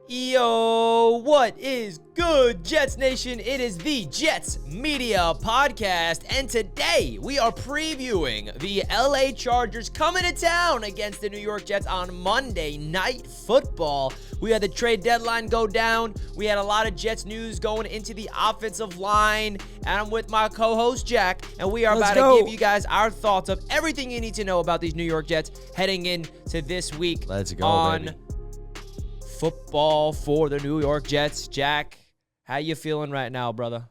Yo, what is good, Jets Nation? It is the Jets Media Podcast, and today we are previewing the LA Chargers coming to town against the New York Jets on Monday Night Football. We had the trade deadline go down. We had a lot of Jets news going into the offensive line, and I'm with my co-host Jack, and we are about to give you guys our thoughts of everything you need to know about these New York Jets heading into this week. Let's go, on baby. Football for the New York Jets. Jack, how you feeling right now, brother?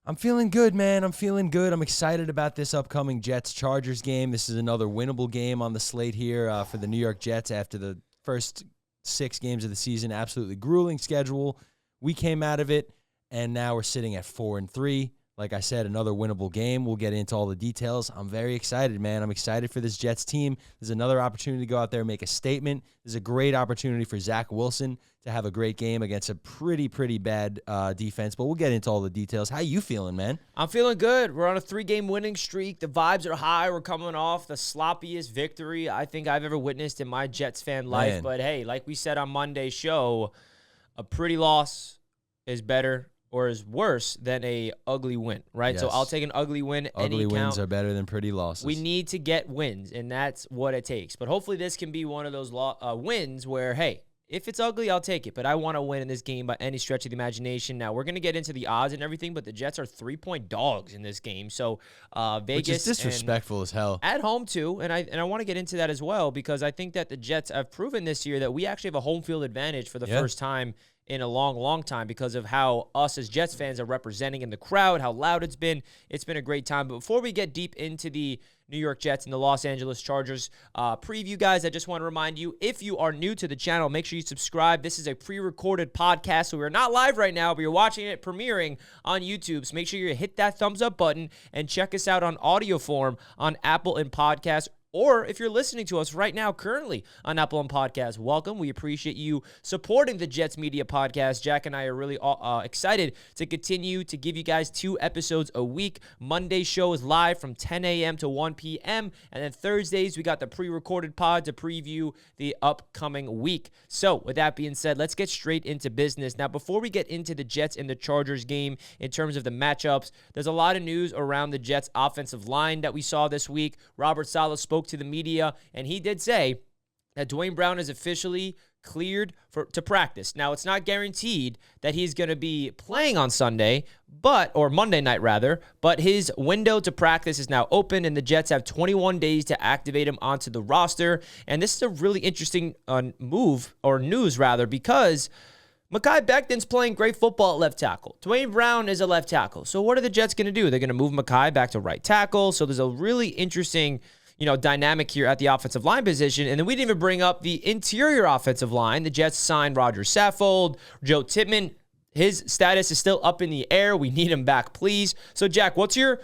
I'm feeling good, man. I'm feeling good. I'm excited about this upcoming Jets-Chargers game. This is another winnable game on the slate here for the New York Jets after the first 6 games of the season. Absolutely grueling schedule. We came out of it, and now we're sitting at 4-3. Like I said, another winnable game. We'll get into all the details. I'm very excited, man. I'm excited for this Jets team. There's another opportunity to go out there and make a statement. There's a great opportunity for Zach Wilson to have a great game against a pretty bad defense. But we'll get into all the details. How you feeling, man? I'm feeling good. We're on a 3-game winning streak. The vibes are high. We're coming off the sloppiest victory I think I've ever witnessed in my Jets fan life. Man. But, hey, like we said on Monday's show, a pretty loss is better or is worse than a ugly win, right? Yes. So I'll take an ugly win Ugly any wins count. are better than pretty losses. We need to get wins, and that's what it takes. But hopefully this can be one of those wins where, hey, if it's ugly, I'll take it. But I want to win in this game by any stretch of the imagination. Now, we're going to get into the odds and everything, but the Jets are 3-point dogs in this game. So Vegas, which is disrespectful as hell. At home, too. And I want to get into that as well because I think that the Jets have proven this year that we actually have a home field advantage for the first time in a long time because of how us as Jets fans are representing in the crowd, how loud it's been. It's been a great time. But before we get deep into the New York Jets and the Los Angeles Chargers preview, guys, I just want to remind you, if you are new to the channel, make sure you subscribe. This is a pre-recorded podcast, so we're not live right now, but you're watching it premiering on YouTube. So make sure you hit that thumbs up button and check us out on audio form on Apple and Podcasts. Or if you're listening to us right now currently on Apple and Podcasts, welcome. We appreciate you supporting the Jets Media Podcast. Jack and I are really excited to continue to give you guys 2 episodes a week. Monday's show is live from 10 a.m. to 1 p.m. And then Thursdays, we got the pre-recorded pod to preview the upcoming week. So with that being said, let's get straight into business. Now, before we get into the Jets and the Chargers game in terms of the matchups, there's a lot of news around the Jets offensive line that we saw this week. Robert Saleh spoke to the media, and he did say that Dwayne Brown is officially cleared to practice. Now, it's not guaranteed that he's going to be playing on Sunday, or Monday night rather, but his window to practice is now open, and the Jets have 21 days to activate him onto the roster. And this is a really interesting news because Mekhi Becton's playing great football at left tackle. Dwayne Brown is a left tackle. So what are the Jets going to do? They're going to move Mekhi back to right tackle. So there's a really interesting dynamic here at the offensive line position. And then we didn't even bring up the interior offensive line. The Jets signed Roger Saffold, Joe Tippmann. His status is still up in the air. We need him back, please. So, Jack, what's your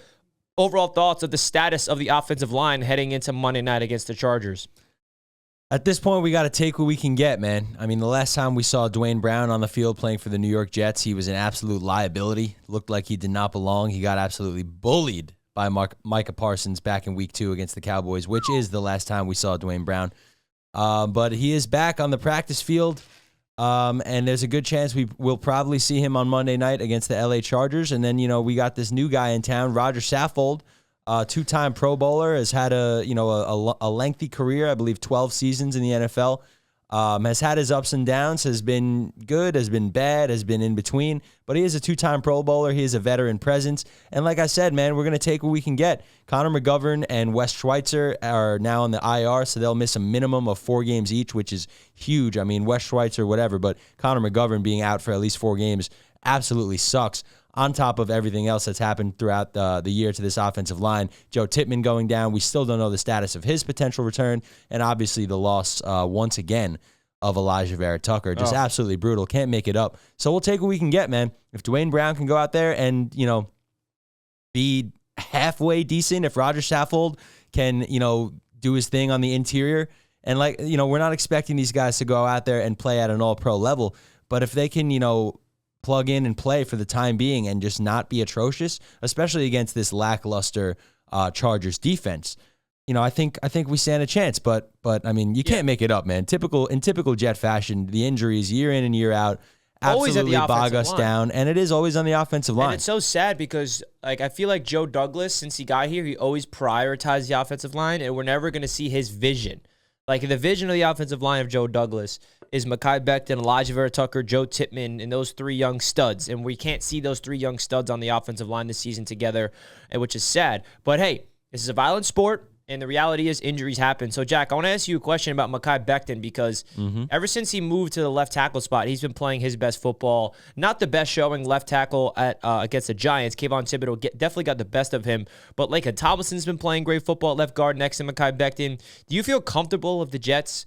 overall thoughts of the status of the offensive line heading into Monday night against the Chargers? At this point, we got to take what we can get, man. I mean, the last time we saw Dwayne Brown on the field playing for the New York Jets, he was an absolute liability. Looked like he did not belong. He got absolutely bullied by Micah Parsons back in week 2 against the Cowboys, which is the last time we saw Dwayne Brown. But he is back on the practice field, and there's a good chance we will probably see him on Monday night against the LA Chargers. And then, we got this new guy in town, Roger Saffold, 2-time Pro Bowler, has had a lengthy career, I believe 12 seasons in the NFL. Has had his ups and downs, has been good, has been bad, has been in between, but he is a 2-time Pro Bowler. He is a veteran presence. And like I said, man, we're going to take what we can get. Connor McGovern and Wes Schweitzer are now on the IR, so they'll miss a minimum of 4 games each, which is huge. I mean, Wes Schweitzer, whatever, but Connor McGovern being out for at least 4 games absolutely sucks. On top of everything else that's happened throughout the year to this offensive line. Joe Tippmann going down. We still don't know the status of his potential return. And obviously the loss, once again, of Elijah Vera Tucker. Just absolutely brutal. Can't make it up. So we'll take what we can get, man. If Dwayne Brown can go out there and, be halfway decent, if Roger Saffold can, do his thing on the interior. And, we're not expecting these guys to go out there and play at an all-pro level. But if they can, plug in and play for the time being and just not be atrocious, especially against this lackluster Chargers defense, I think we stand a chance, but I mean, you can't make it up, man. In typical Jet fashion, the injuries year in and year out absolutely bog us down, and it is always on the offensive line. And it's so sad because I feel like Joe Douglas, since he got here, he always prioritized the offensive line, and we're never going to see his vision. Like the vision of the offensive line of Joe Douglas is Mekhi Becton, Elijah Vera Tucker, Joe Tippmann, and those three young studs. And we can't see those three young studs on the offensive line this season together, which is sad. But hey, this is a violent sport. And the reality is injuries happen. So, Jack, I want to ask you a question about Mekhi Becton because ever since he moved to the left tackle spot, he's been playing his best football. Not the best showing left tackle against the Giants. Kayvon Thibodeau definitely got the best of him. But Laken Tomlinson's been playing great football at left guard next to Mekhi Becton. Do you feel comfortable with the Jets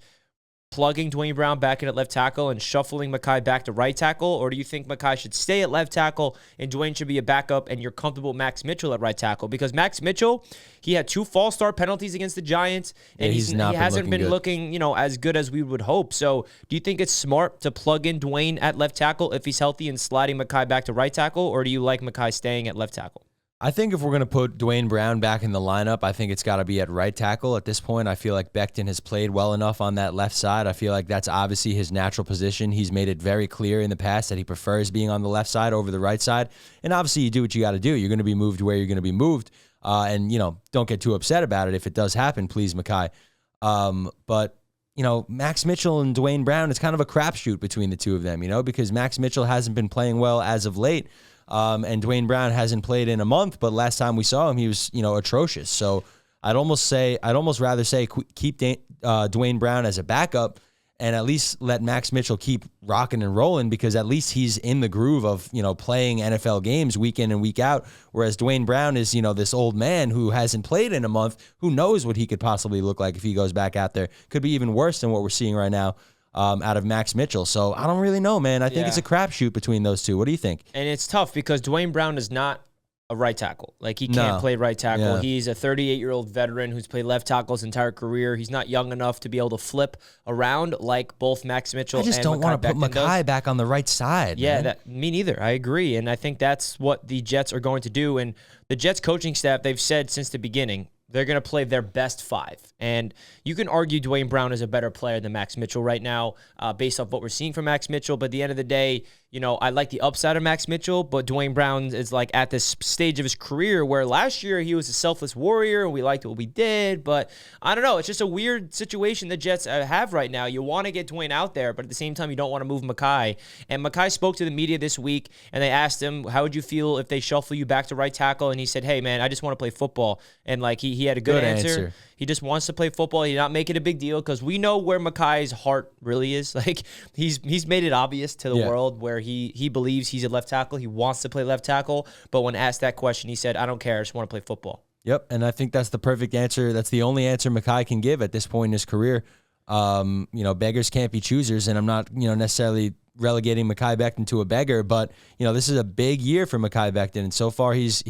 plugging Dwayne Brown back in at left tackle and shuffling Mekhi back to right tackle? Or do you think Mekhi should stay at left tackle and Dwayne should be a backup and you're comfortable with Max Mitchell at right tackle? Because Max Mitchell, he had 2 false start penalties against the Giants, and he hasn't been looking, as good as we would hope. So do you think it's smart to plug in Dwayne at left tackle if he's healthy and sliding Mekhi back to right tackle, or do you like Mekhi staying at left tackle? I think if we're going to put Dwayne Brown back in the lineup, I think it's got to be at right tackle. At this point, I feel like Becton has played well enough on that left side. I feel like that's obviously his natural position. He's made it very clear in the past that he prefers being on the left side over the right side. And obviously, you do what you got to do. You're going to be moved where you're going to be moved. And don't get too upset about it if it does happen, please, Mekhi. But Max Mitchell and Dwayne Brown, it's kind of a crapshoot between the two of them, because Max Mitchell hasn't been playing well as of late. And Dwayne Brown hasn't played in a month, but last time we saw him, he was, atrocious. So I'd almost rather say keep Dwayne Brown as a backup and at least let Max Mitchell keep rocking and rolling, because at least he's in the groove of, playing NFL games week in and week out. Whereas Dwayne Brown is, this old man who hasn't played in a month, who knows what he could possibly look like if he goes back out there. Could be even worse than what we're seeing right now. Out of Max Mitchell. So I don't really know, man. I think it's a crapshoot between those two. What do you think? And it's tough because Dwayne Brown is not a right tackle. Like, he can't play right tackle. Yeah. He's a 38-year-old veteran who's played left tackle his entire career. He's not young enough to be able to flip around like both Max Mitchell and Mekhi. I just don't want to put Mekhi back on the right side. Yeah, me neither. I agree. And I think that's what the Jets are going to do. And the Jets coaching staff, they've said since the beginning, they're going to play their best 5. And you can argue Dwayne Brown is a better player than Max Mitchell right now based off what we're seeing from Max Mitchell. But at the end of the day, I like the upside of Max Mitchell, but Dwayne Brown is like at this stage of his career where last year he was a selfless warrior and we liked what we did. But I don't know. It's just a weird situation the Jets have right now. You want to get Dwayne out there, but at the same time, you don't want to move Mekhi. And Mekhi spoke to the media this week and they asked him, how would you feel if they shuffle you back to right tackle? And he said, hey, man, I just want to play football. And he had a good answer. He just wants to play football. He's not making a big deal because we know where Mekhi's heart really is. Like, he's made it obvious to the world where he believes he's a left tackle. He wants to play left tackle. But when asked that question, he said, I don't care. I just want to play football. Yep, and I think that's the perfect answer. That's the only answer Mekhi can give at this point in his career. Beggars can't be choosers, and I'm not, necessarily relegating Mekhi Becton to a beggar, but this is a big year for Mekhi Becton, and so far he's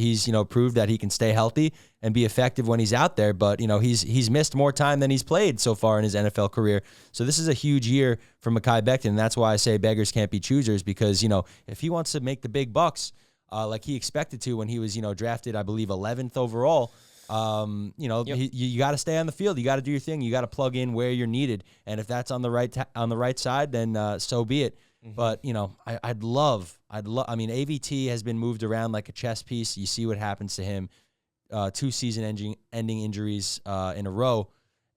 proved that he can stay healthy and be effective when he's out there. But he's missed more time than he's played so far in his NFL career. So this is a huge year for Mekhi Becton, and that's why I say beggars can't be choosers, because if he wants to make the big bucks like he expected to when he was drafted, I believe 11th overall. You got to stay on the field. You got to do your thing. You got to plug in where you're needed. And if that's on the right side, then so be it. Mm-hmm. But I'd love. I mean, AVT has been moved around like a chess piece. You see what happens to him. 2 season-ending injuries in a row,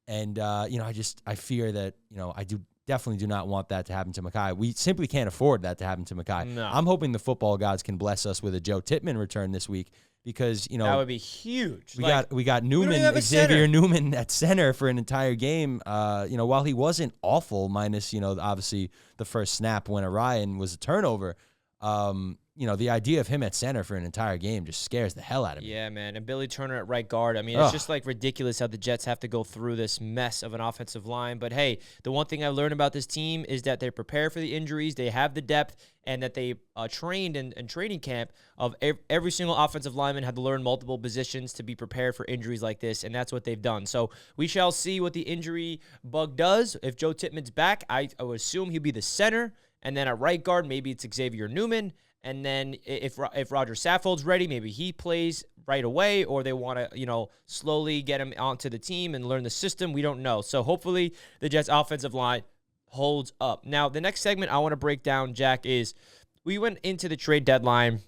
and I fear that I definitely do not want that to happen to Mekhi. We simply can't afford that to happen to Mekhi. No. I'm hoping the football gods can bless us with a Joe Tippmann return this week, because that would be huge. We got Newman, Xavier Newman at center for an entire game. While he wasn't awful, minus obviously the first snap went awry and was a turnover. The idea of him at center for an entire game just scares the hell out of me. Yeah, man. And Billy Turner at right guard. I mean, it's just like ridiculous how the Jets have to go through this mess of an offensive line. But hey, the one thing I learned about this team is that they're prepared for the injuries. They have the depth, and that they trained in training camp of every single offensive lineman had to learn multiple positions to be prepared for injuries like this, and that's what they've done. So we shall see what the injury bug does. If Joe Tippmann's back, I would assume he'll be the center, and then at right guard, maybe it's Xavier Newman. And then if Roger Saffold's ready, maybe he plays right away, or they want to, slowly get him onto the team and learn the system. We don't know. So hopefully the Jets offensive line holds up. Now, the next segment I want to break down, Jack, is we went into the trade deadline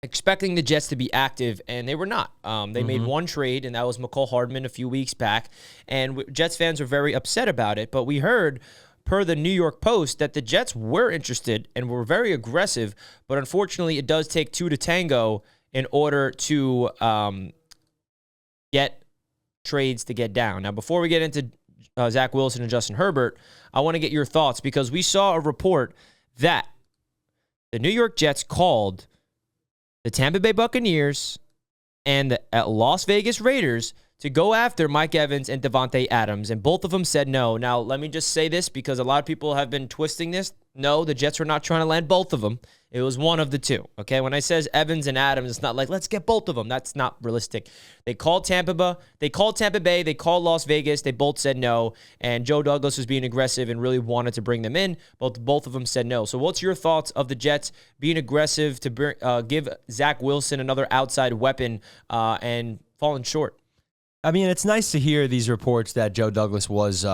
expecting the Jets to be active, and they were not. They made one trade, and that was McCall Hardman a few weeks back, and Jets fans were very upset about it. But we heard, per the New York Post, that the Jets were interested and were very aggressive, but unfortunately it does take two to tango in order to get trades to get down. Now, before we get into Zach Wilson and Justin Herbert, I want to get your thoughts, because we saw a report that the New York Jets called the Tampa Bay Buccaneers and the Las Vegas Raiders to go after Mike Evans and Davante Adams, and both of them said no. Now, let me just say this, because a lot of people have been twisting this. No, the Jets were not trying to land both of them. It was one of the two, okay? When I says Evans and Adams, it's not like, let's get both of them. That's not realistic. They called Tampa Bay, they called Las Vegas. They both said no, and Joe Douglas was being aggressive and really wanted to bring them in, but both of them said no. So what's your thoughts of the Jets being aggressive to give Zach Wilson another outside weapon and falling short? I mean, it's nice to hear these reports that Joe Douglas was,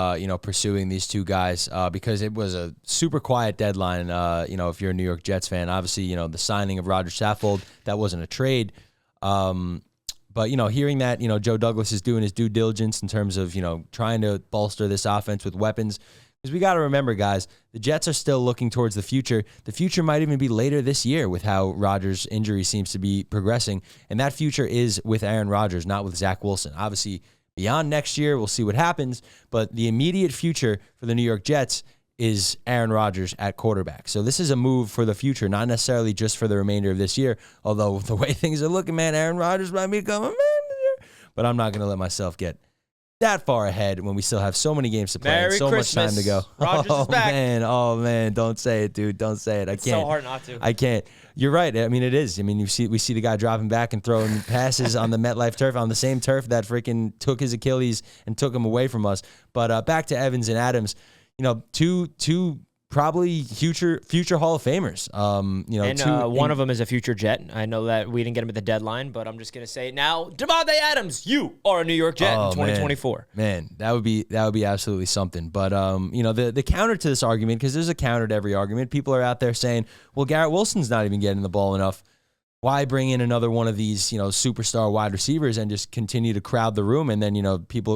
pursuing these two guys because it was a super quiet deadline. If you're a New York Jets fan, obviously, the signing of Roger Saffold, that wasn't a trade. But hearing that, Joe Douglas is doing his due diligence in terms of, trying to bolster this offense with weapons. Because we got to remember, guys, the Jets are still looking towards the future. The future might even be later this year with how Rodgers' injury seems to be progressing. And that future is with Aaron Rodgers, not with Zach Wilson. Obviously, beyond next year, we'll see what happens. But the immediate future for the New York Jets is Aaron Rodgers at quarterback. So this is a move for the future, not necessarily just for the remainder of this year. Although the way things are looking, man, Aaron Rodgers might become a man. But I'm not going to let myself get that far ahead when we still have so many games to play and so much time to go. Rodgers is back. Oh man, don't say it, dude. Don't say it. I can't. It's so hard not to. I can't. You're right. I mean, it is. I mean, we see the guy dropping back and throwing passes on the MetLife turf, on the same turf that freaking took his Achilles and took him away from us. But back to Evans and Adams, two probably future Hall of Famers. One of them is a future Jet. I know that we didn't get him at the deadline, but I'm just gonna say it now. Davante Adams, you are a New York Jet in 2024. Man, that would be absolutely something. But the counter to this argument, because there's a counter to every argument. People are out there saying, well, Garrett Wilson's not even getting the ball enough. Why bring in another one of these, superstar wide receivers and just continue to crowd the room? And then,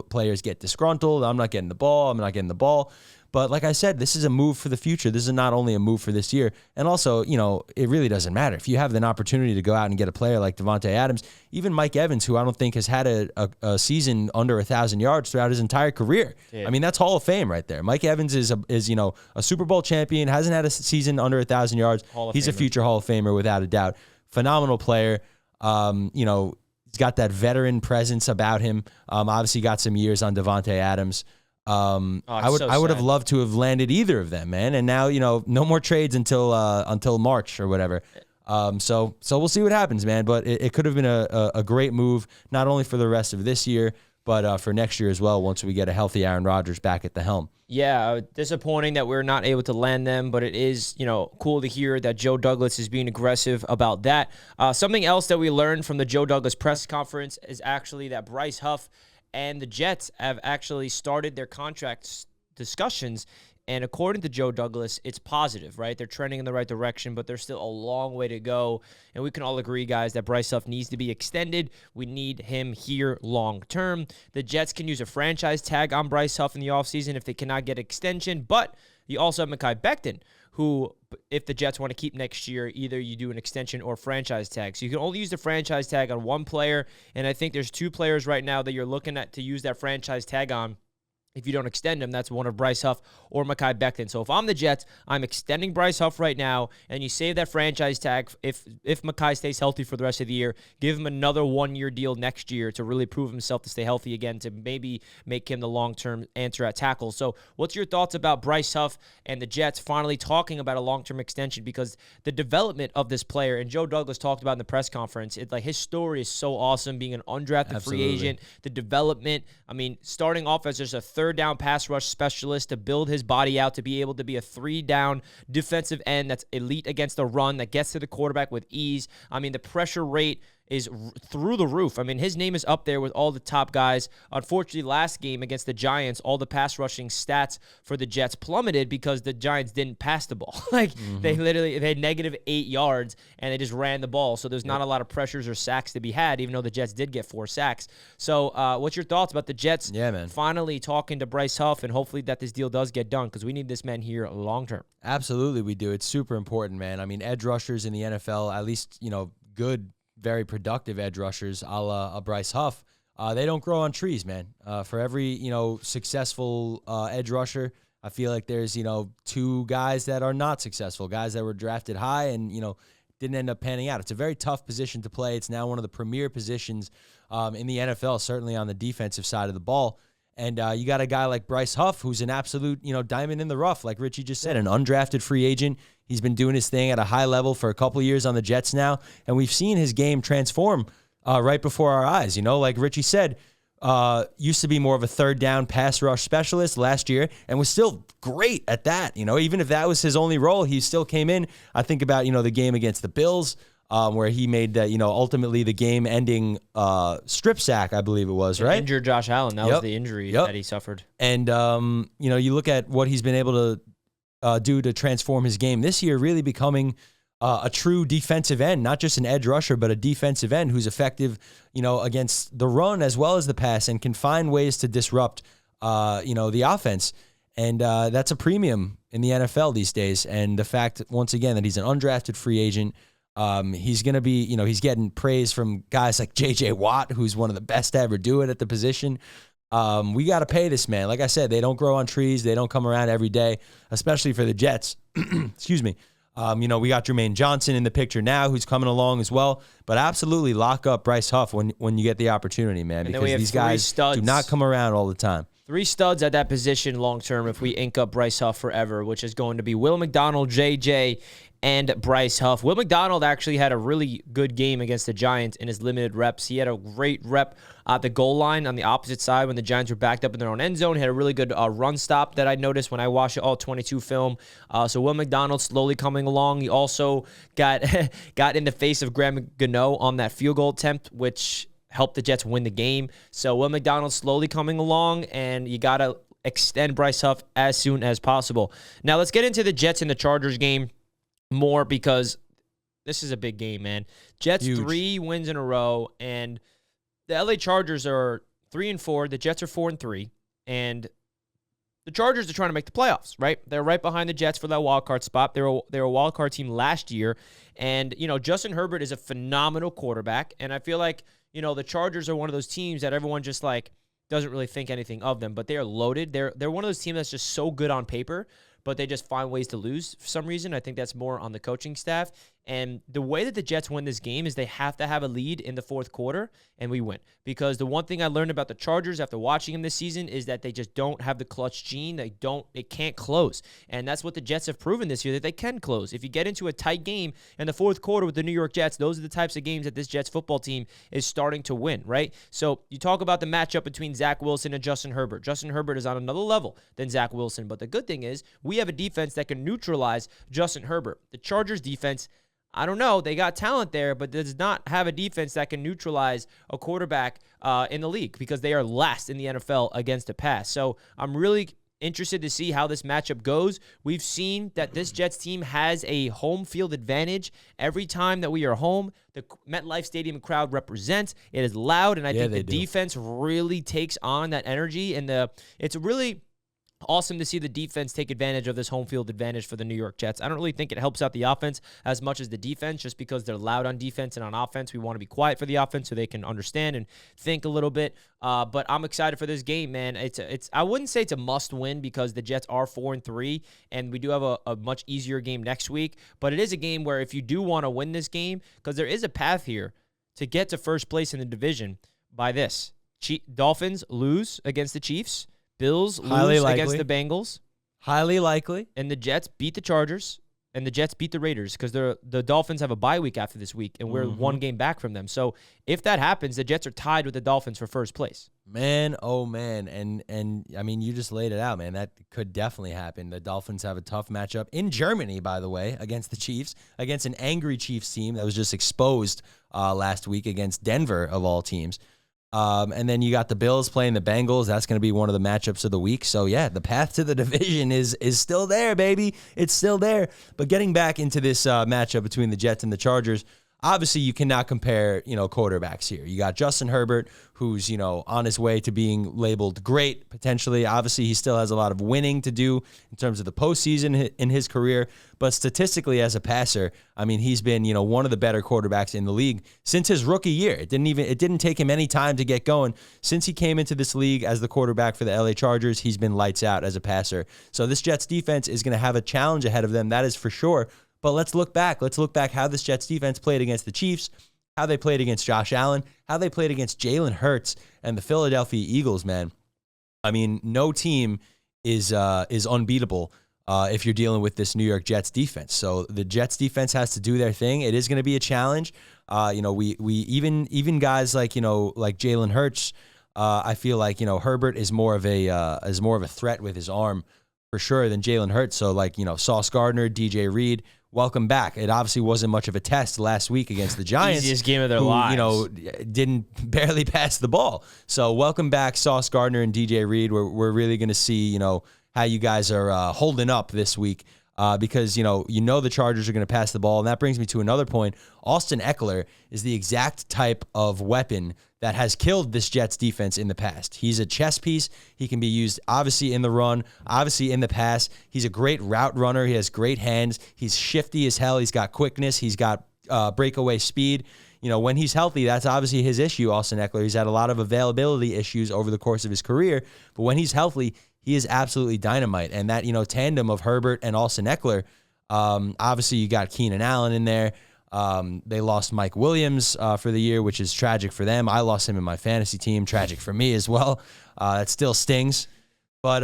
players get disgruntled. I'm not getting the ball. But like I said, this is a move for the future. This is not only a move for this year. And also, it really doesn't matter. If you have an opportunity to go out and get a player like Davante Adams, even Mike Evans, who I don't think has had a season under 1,000 yards throughout his entire career. Yeah. I mean, that's Hall of Fame right there. Mike Evans is a Super Bowl champion, hasn't had a season under 1,000 yards. He's a future Hall of Famer without a doubt. Phenomenal player. He's got that veteran presence about him. Obviously got some years on Davante Adams. I would have loved to have landed either of them, man. And now, no more trades until March or whatever. So we'll see what happens, man. But it could have been a great move, not only for the rest of this year, but for next year as well, once we get a healthy Aaron Rodgers back at the helm. Yeah, disappointing that we're not able to land them, but it is, cool to hear that Joe Douglas is being aggressive about that. Something else that we learned from the Joe Douglas press conference is actually that Bryce Huff and the Jets have actually started their contract discussions. And according to Joe Douglas, it's positive, right? They're trending in the right direction, but there's still a long way to go. And we can all agree, guys, that Bryce Huff needs to be extended. We need him here long term. The Jets can use a franchise tag on Bryce Huff in the offseason if they cannot get extension. But you also have Mekhi Becton, who, if the Jets want to keep next year, either you do an extension or franchise tag. So you can only use the franchise tag on one player. And I think there's two players right now that you're looking at to use that franchise tag on. If you don't extend him, that's one of Bryce Huff or Mekhi Becton. So if I'm the Jets, I'm extending Bryce Huff right now, and you save that franchise tag. If Mekhi stays healthy for the rest of the year, give him another 1-year deal next year to really prove himself to stay healthy again, to maybe make him the long-term answer at tackle. So what's your thoughts about Bryce Huff and the Jets finally talking about a long-term extension? Because the development of this player, and Joe Douglas talked about in the press conference, his story is so awesome, being an undrafted free agent, the development. I mean, starting off as just a third third down pass rush specialist to build his body out to be able to be a 3-down defensive end that's elite against the run, that gets to the quarterback with ease. I mean, the pressure rate is through the roof. I mean, his name is up there with all the top guys. Unfortunately, last game against the Giants, all the pass rushing stats for the Jets plummeted because the Giants didn't pass the ball. They had negative 8 yards, and they just ran the ball. So there's not a lot of pressures or sacks to be had, even though the Jets did get 4 sacks. So what's your thoughts about the Jets finally talking to Bryce Huff, and hopefully that this deal does get done, because we need this man here long term? Absolutely, we do. It's super important, man. I mean, edge rushers in the NFL, at least, good, very productive edge rushers a la Bryce Huff, they don't grow on trees, man. For every, successful edge rusher, I feel like there's, 2 guys that are not successful, guys that were drafted high and, didn't end up panning out. It's a very tough position to play. It's now one of the premier positions in the NFL, certainly on the defensive side of the ball. And you got a guy like Bryce Huff, who's an absolute, diamond in the rough, like Richie just said, an undrafted free agent. He's been doing his thing at a high level for a couple of years on the Jets now, and we've seen his game transform right before our eyes. Like Richie said, used to be more of a third down pass rush specialist last year and was still great at that. Even if that was his only role, he still came in. I think about, the game against the Bills, where he made that, ultimately the game-ending strip sack, I believe it was, right? Injured Josh Allen. That was the injury that he suffered. And, you look at what he's been able to do to transform his game this year, really becoming a true defensive end, not just an edge rusher, but a defensive end who's effective, against the run as well as the pass, and can find ways to disrupt, the offense. And that's a premium in the NFL these days. And the fact, once again, that he's an undrafted free agent, he's going to be, he's getting praise from guys like J.J. Watt, who's one of the best to ever do it at the position. We got to pay this man. Like I said, they don't grow on trees. They don't come around every day, especially for the Jets. Excuse me. We got Jermaine Johnson in the picture now, who's coming along as well. But absolutely lock up Bryce Huff when you get the opportunity, man, because these guys do not come around all the time. 3 studs at that position long term if we ink up Bryce Huff forever, which is going to be Will McDonald, JJ, and Bryce Huff. Will McDonald actually had a really good game against the Giants in his limited reps. He had a great rep at the goal line on the opposite side when the Giants were backed up in their own end zone. He had a really good run stop that I noticed when I watched all 22 film. So Will McDonald slowly coming along. He also got in the face of Graham Gano on that field goal attempt, which helped the Jets win the game. So Will McDonald slowly coming along, and you got to extend Bryce Huff as soon as possible. Now let's get into the Jets and the Chargers game more, because this is a big game, man. Jets huge. 3 wins in a row, and the LA Chargers are 3-4. The Jets are 4-3, and the Chargers are trying to make the playoffs, right? They're right behind the Jets for that wild card spot. They're a wild card team last year, and Justin Herbert is a phenomenal quarterback, and I feel like the Chargers are one of those teams that everyone just doesn't really think anything of them, but they are loaded. They're one of those teams that's just so good on paper, but they just find ways to lose for some reason. I think that's more on the coaching staff. And the way that the Jets win this game is they have to have a lead in the fourth quarter, and we win. Because the one thing I learned about the Chargers after watching them this season is that they just don't have the clutch gene. They can't close. And that's what the Jets have proven this year, that they can close. If you get into a tight game in the fourth quarter with the New York Jets, those are the types of games that this Jets football team is starting to win, right? So you talk about the matchup between Zach Wilson and Justin Herbert. Justin Herbert is on another level than Zach Wilson. But the good thing is we have a defense that can neutralize Justin Herbert. The Chargers defense, I don't know. They got talent there, but does not have a defense that can neutralize a quarterback in the league, because they are last in the NFL against the pass. So I'm really interested to see how this matchup goes. We've seen that this Jets team has a home field advantage. Every time that we are home, the MetLife Stadium crowd represents. It is loud, and I think the defense really takes on that energy. And it's really awesome to see the defense take advantage of this home field advantage for the New York Jets. I don't really think it helps out the offense as much as the defense, just because they're loud on defense, and on offense, we want to be quiet for the offense so they can understand and think a little bit. But I'm excited for this game, man. I wouldn't say it's a must win, because the Jets are 4-3, and we do have a much easier game next week. But it is a game where if you do want to win this game, because there is a path here to get to first place in the division by this. Dolphins lose against the Chiefs. Bills lose against the Bengals. Highly likely. And the Jets beat the Chargers. and the Jets beat the Raiders because the Dolphins have a bye week after this week, and we're one game back from them. So if that happens, the Jets are tied with the Dolphins for first place. Man, oh man, and I mean, you just laid it out, man. That could definitely happen. The Dolphins have a tough matchup in Germany, by the way, against the Chiefs, against an angry Chiefs team that was just exposed last week against Denver of all teams. And then you got the Bills playing the Bengals. That's going to be one of the matchups of the week. So, yeah, the path to the division is still there, baby. It's still there. But getting back into this matchup between the Jets and the Chargers, obviously you cannot compare, quarterbacks here. You got Justin Herbert, who's, on his way to being labeled great, potentially. Obviously, he still has a lot of winning to do in terms of the postseason in his career. But statistically, as a passer, I mean, he's been, one of the better quarterbacks in the league since his rookie year. It didn't take him any time to get going. Since he came into this league as the quarterback for the LA Chargers, he's been lights out as a passer. So this Jets defense is going to have a challenge ahead of them. That is for sure. But let's look back. Let's look back how this Jets defense played against the Chiefs, how they played against Josh Allen, how they played against Jalen Hurts and the Philadelphia Eagles, man. I mean, no team is unbeatable if you're dealing with this New York Jets defense. So the Jets defense has to do their thing. It is going to be a challenge. We even guys like Jalen Hurts. I feel like Herbert is more of a threat with his arm for sure than Jalen Hurts. So Sauce Gardner, DJ Reed. Welcome back. It obviously wasn't much of a test last week against the Giants. Easiest game of their lives. Didn't barely pass the ball. So welcome back, Sauce Gardner and DJ Reed. We're really going to see, how you guys are holding up this week because, the Chargers are going to pass the ball. And that brings me to another point. Austin Eckler is the exact type of weapon that has killed this Jets defense in the past. He's a chess piece. He can be used obviously in the run, obviously in the pass. He's a great route runner. He has great hands. He's shifty as hell. He's got quickness. He's got breakaway speed. When he's healthy, that's obviously his issue, Austin Eckler. He's had a lot of availability issues over the course of his career, but when he's healthy, he is absolutely dynamite. And that, tandem of Herbert and Austin Eckler, obviously you got Keenan Allen in there. They lost Mike Williams for the year, which is tragic for them. I lost him in my fantasy team. Tragic for me as well. That still stings. But,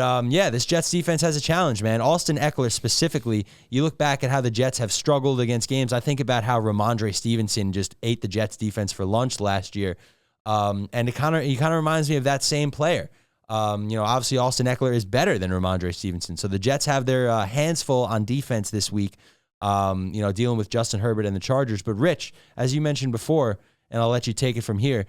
this Jets defense has a challenge, man. Austin Eckler specifically, you look back at how the Jets have struggled against games. I think about how Ramondre Stevenson just ate the Jets defense for lunch last year. And he kind of reminds me of that same player. Obviously Austin Eckler is better than Ramondre Stevenson. So the Jets have their hands full on defense this week, dealing with Justin Herbert and the Chargers. But Rich, as you mentioned before, and I'll let you take it from here,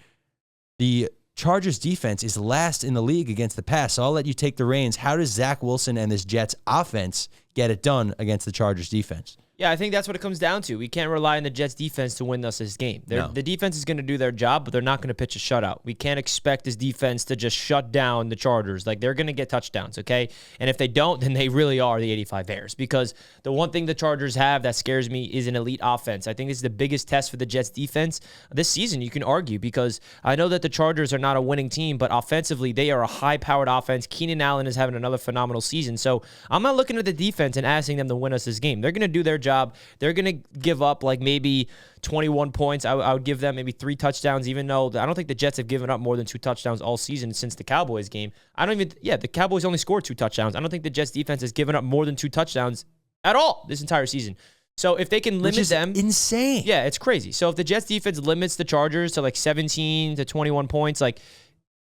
the Chargers defense is last in the league against the pass. So I'll let you take the reins. How does Zach Wilson and this Jets offense get it done against the Chargers defense? Yeah, I think that's what it comes down to. We can't rely on the Jets defense to win us this game. No. The defense is going to do their job, but they're not going to pitch a shutout. We can't expect this defense to just shut down the Chargers. They're going to get touchdowns, okay? And if they don't, then they really are the 85 Bears, because the one thing the Chargers have that scares me is an elite offense. I think this is the biggest test for the Jets defense this season, you can argue, because I know that the Chargers are not a winning team, but offensively, they are a high-powered offense. Keenan Allen is having another phenomenal season. So I'm not looking at the defense and asking them to win us this game. They're going to do their job. They're going to give up maybe 21 points. I would give them maybe 3 touchdowns, even though I don't think the Jets have given up more than 2 touchdowns all season since the Cowboys game. The Cowboys only scored 2 touchdowns. I don't think the Jets defense has given up more than 2 touchdowns at all this entire season. So if they can limit them, insane. Yeah, it's crazy. So if the Jets defense limits the Chargers to 17 to 21 points,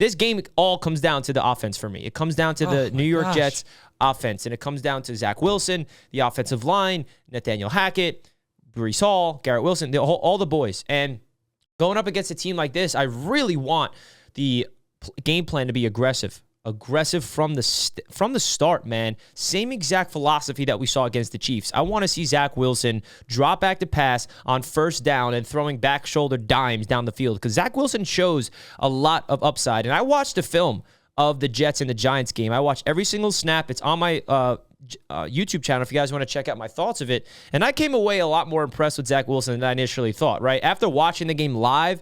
this game all comes down to the offense for me. It comes down to the New York Jets offense, and it comes down to Zach Wilson, the offensive line, Nathaniel Hackett, Bryce Hall, Garrett Wilson, all the boys. And going up against a team like this, I really want the game plan to be aggressive from the start, man. Same exact philosophy that we saw against the Chiefs. I want to see Zach Wilson drop back to pass on first down and throwing back shoulder dimes down the field, because Zach Wilson shows a lot of upside. And I watched the film of the Jets and the Giants game. I watched every single snap. It's on my YouTube channel if you guys want to check out my thoughts of it. And I came away a lot more impressed with Zach Wilson than I initially thought, right? After watching the game live,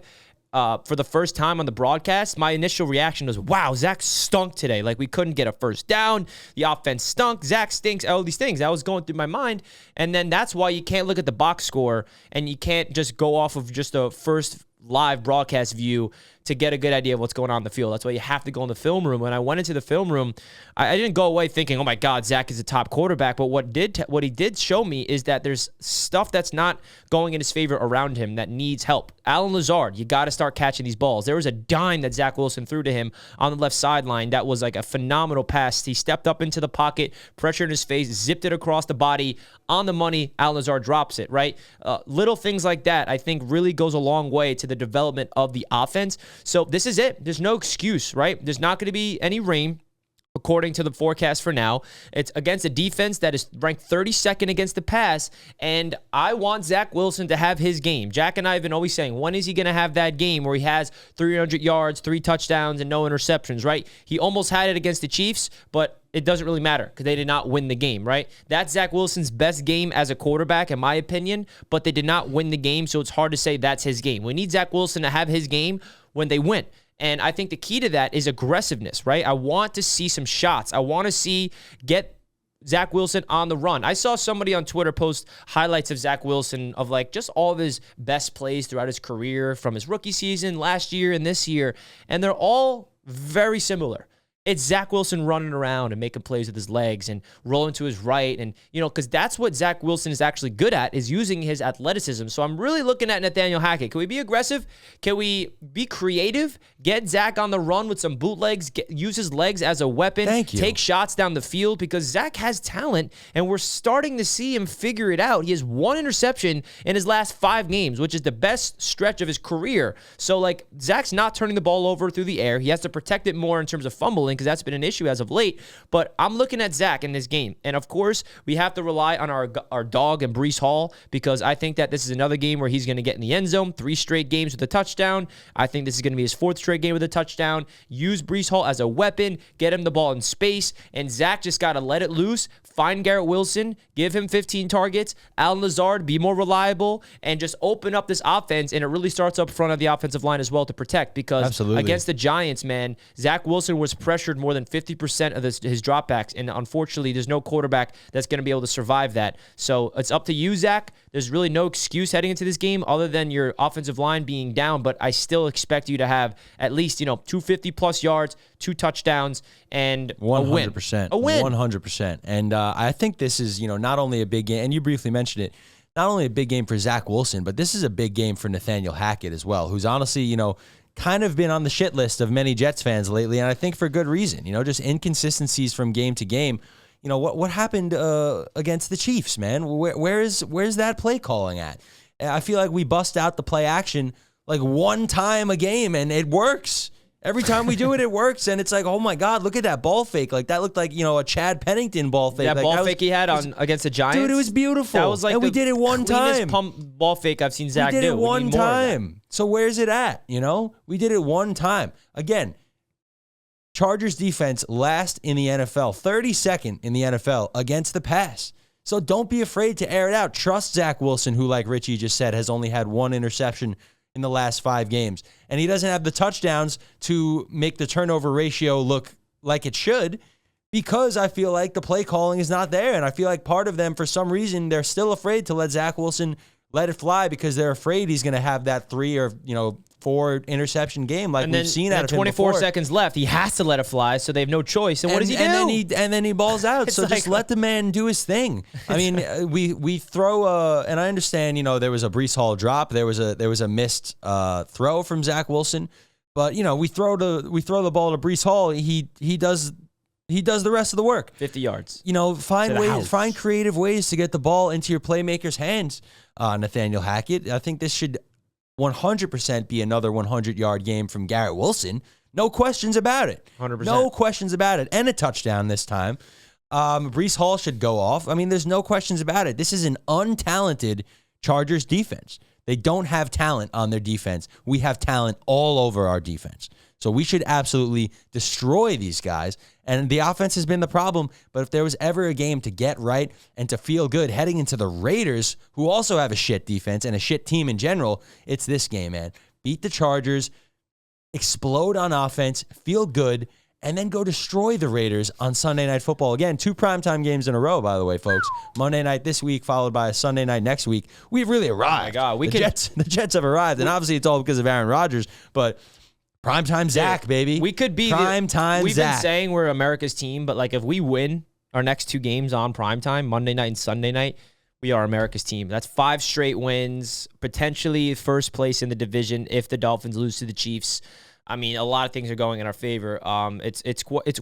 for the first time on the broadcast, my initial reaction was, wow, Zach stunk today. We couldn't get a first down. The offense stunk. Zach stinks. All these things. That was going through my mind. And then that's why you can't look at the box score and you can't just go off of just a first live broadcast view to get a good idea of what's going on in the field. That's why you have to go in the film room. When I went into the film room, I didn't go away thinking, oh my God, Zach is a top quarterback. But what he did show me is that there's stuff that's not going in his favor around him that needs help. Allen Lazard, you got to start catching these balls. There was a dime that Zach Wilson threw to him on the left sideline that was like a phenomenal pass. He stepped up into the pocket, pressure in his face, zipped it across the body on the money. Allen Lazard drops it, right? Little things like that, I think, really goes a long way to the development of the offense. So this is it. There's no excuse, right? There's not going to be any rain, according to the forecast for now. It's against a defense that is ranked 32nd against the pass, and I want Zach Wilson to have his game. Jack and I have been always saying, when is he going to have that game where he has 300 yards, 3 touchdowns, and no interceptions, right? He almost had it against the Chiefs, but it doesn't really matter because they did not win the game, right? That's Zach Wilson's best game as a quarterback, in my opinion, but they did not win the game, so it's hard to say that's his game. We need Zach Wilson to have his game when they win. And I think the key to that is aggressiveness, right? I want to see some shots. I want to get Zach Wilson on the run. I saw somebody on Twitter post highlights of Zach Wilson of like just all of his best plays throughout his career from his rookie season, last year, and this year. And they're all very similar. It's Zach Wilson running around and making plays with his legs and rolling to his right. And, because that's what Zach Wilson is actually good at, is using his athleticism. So I'm really looking at Nathaniel Hackett. Can we be aggressive? Can we be creative? Get Zach on the run with some bootlegs, use his legs as a weapon. Thank you. Take shots down the field, because Zach has talent and we're starting to see him figure it out. He has 1 interception in his last 5 games, which is the best stretch of his career. So, Zach's not turning the ball over through the air. He has to protect it more in terms of fumbling, because that's been an issue as of late. But I'm looking at Zach in this game. And of course, we have to rely on our dog and Bryce Hall, because I think that this is another game where he's going to get in the end zone. 3 straight games with a touchdown. I think this is going to be his 4th straight game with a touchdown. Use Bryce Hall as a weapon. Get him the ball in space. And Zach just got to let it loose. Find Garrett Wilson. Give him 15 targets. Allen Lazard, be more reliable. And just open up this offense. And it really starts up front of the offensive line as well to protect. Because Absolutely. Against the Giants, man, Zach Wilson was pressured more than 50% of his dropbacks, and unfortunately, there's no quarterback that's going to be able to survive that. So it's up to you, Zach. There's really no excuse heading into this game other than your offensive line being down, but I still expect you to have at least 250-plus yards, 2 touchdowns, and 100%. A win. 100%. And I think this is, not only a big game, and you briefly mentioned it, not only a big game for Zach Wilson, but this is a big game for Nathaniel Hackett as well, who's honestly, kind of been on the shit list of many Jets fans lately, and I think for good reason. Just inconsistencies from game to game. What happened against the Chiefs, man? Where's that play calling at? I feel like we bust out the play action like 1 time a game, and it works. Every time we do it, it works, and it's like, oh my God, look at that ball fake! Like that looked like a Chad Pennington ball fake. That ball fake he had against the Giants, dude, it was beautiful. That was like, and we did it 1 time. Ball fake I've seen Zach do. We did it 1 time. So where's it at? We did it 1 time. Again, Chargers defense last in the NFL, 32nd in the NFL against the pass. So don't be afraid to air it out. Trust Zach Wilson, who, like Richie just said, has only had 1 interception in the last 5 games. And he doesn't have the touchdowns to make the turnover ratio look like it should, because I feel like the play calling is not there. And I feel like part of them, for some reason, they're still afraid to let Zach Wilson let it fly, because they're afraid he's going to have that 3 or 4 interception game like we've seen out of him 24 before. Seconds left. He has to let it fly, so they have no choice. And what does he do? And then he balls out. So just let the man do his thing. I mean, we throw and I understand, there was a Bryce Hall drop, there was a missed throw from Zach Wilson, but we throw the ball to Bryce Hall. He does the rest of the work. 50 yards. Find creative ways to get the ball into your playmaker's hands. Nathaniel Hackett, I think this should 100% be another 100-yard game from Garrett Wilson. No questions about it. 100%. No questions about it. And a touchdown this time. Bryce Hall should go off. I mean, there's no questions about it. This is an untalented Chargers defense. They don't have talent on their defense. We have talent all over our defense. So we should absolutely destroy these guys. And the offense has been the problem. But if there was ever a game to get right and to feel good heading into the Raiders, who also have a shit defense and a shit team in general, it's this game, man. Beat the Chargers, explode on offense, feel good, and then go destroy the Raiders on Sunday Night Football. Again, 2 primetime games in a row, by the way, folks. Monday night this week, followed by a Sunday night next week. We've really arrived. Oh, my God. The Jets have arrived. And obviously it's all because of Aaron Rodgers, but Primetime Zach, baby. We could be primetime. We've Zach. been saying we're America's team, but like if we win our next 2 games on primetime, Monday night and Sunday night, we are America's team. That's 5 straight wins, potentially first place in the division if the Dolphins lose to the Chiefs. I mean, a lot of things are going in our favor. It's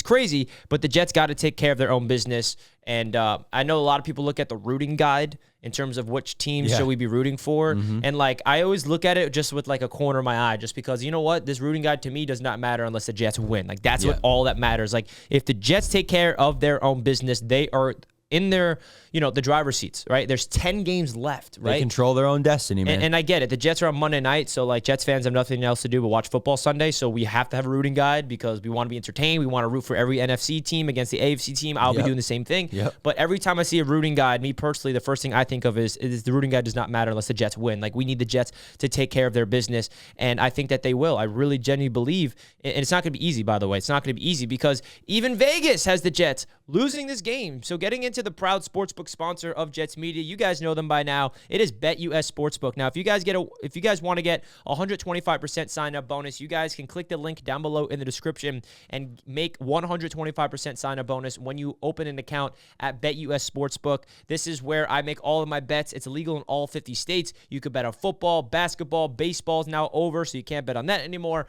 crazy, but the Jets got to take care of their own business. And I know a lot of people look at the rooting guide in terms of which team should we be rooting for. And like I always look at it just with like a corner of my eye, just because you know what, this rooting guide to me does not matter unless the Jets win. Like that's what all that matters. Like if the Jets take care of their own business, they are in their, the driver's seats, right? There's 10 games left, right? They control their own destiny, man. And I get it. The Jets are on Monday night, so like Jets fans have nothing else to do but watch football Sunday, so we have to have a rooting guide because we want to be entertained. We want to root for every NFC team against the AFC team. I'll be doing the same thing. But every time I see a rooting guide, me personally, the first thing I think of is the rooting guide does not matter unless the Jets win. Like we need the Jets to take care of their business, and I think that they will. I really genuinely believe, and it's not going to be easy, by the way. It's not going to be easy because even Vegas has the Jets losing this game. So getting into the proud sportsbook sponsor of Jets Media, you guys know them by now. It is BetUS Sportsbook. Now, if you guys want to get 125% sign up bonus, you guys can click the link down below in the description and make 125% sign up bonus when you open an account at BetUS Sportsbook. This is where I make all of my bets. It's illegal in all 50 states. You could bet on football, basketball, baseball's now over, so you can't bet on that anymore.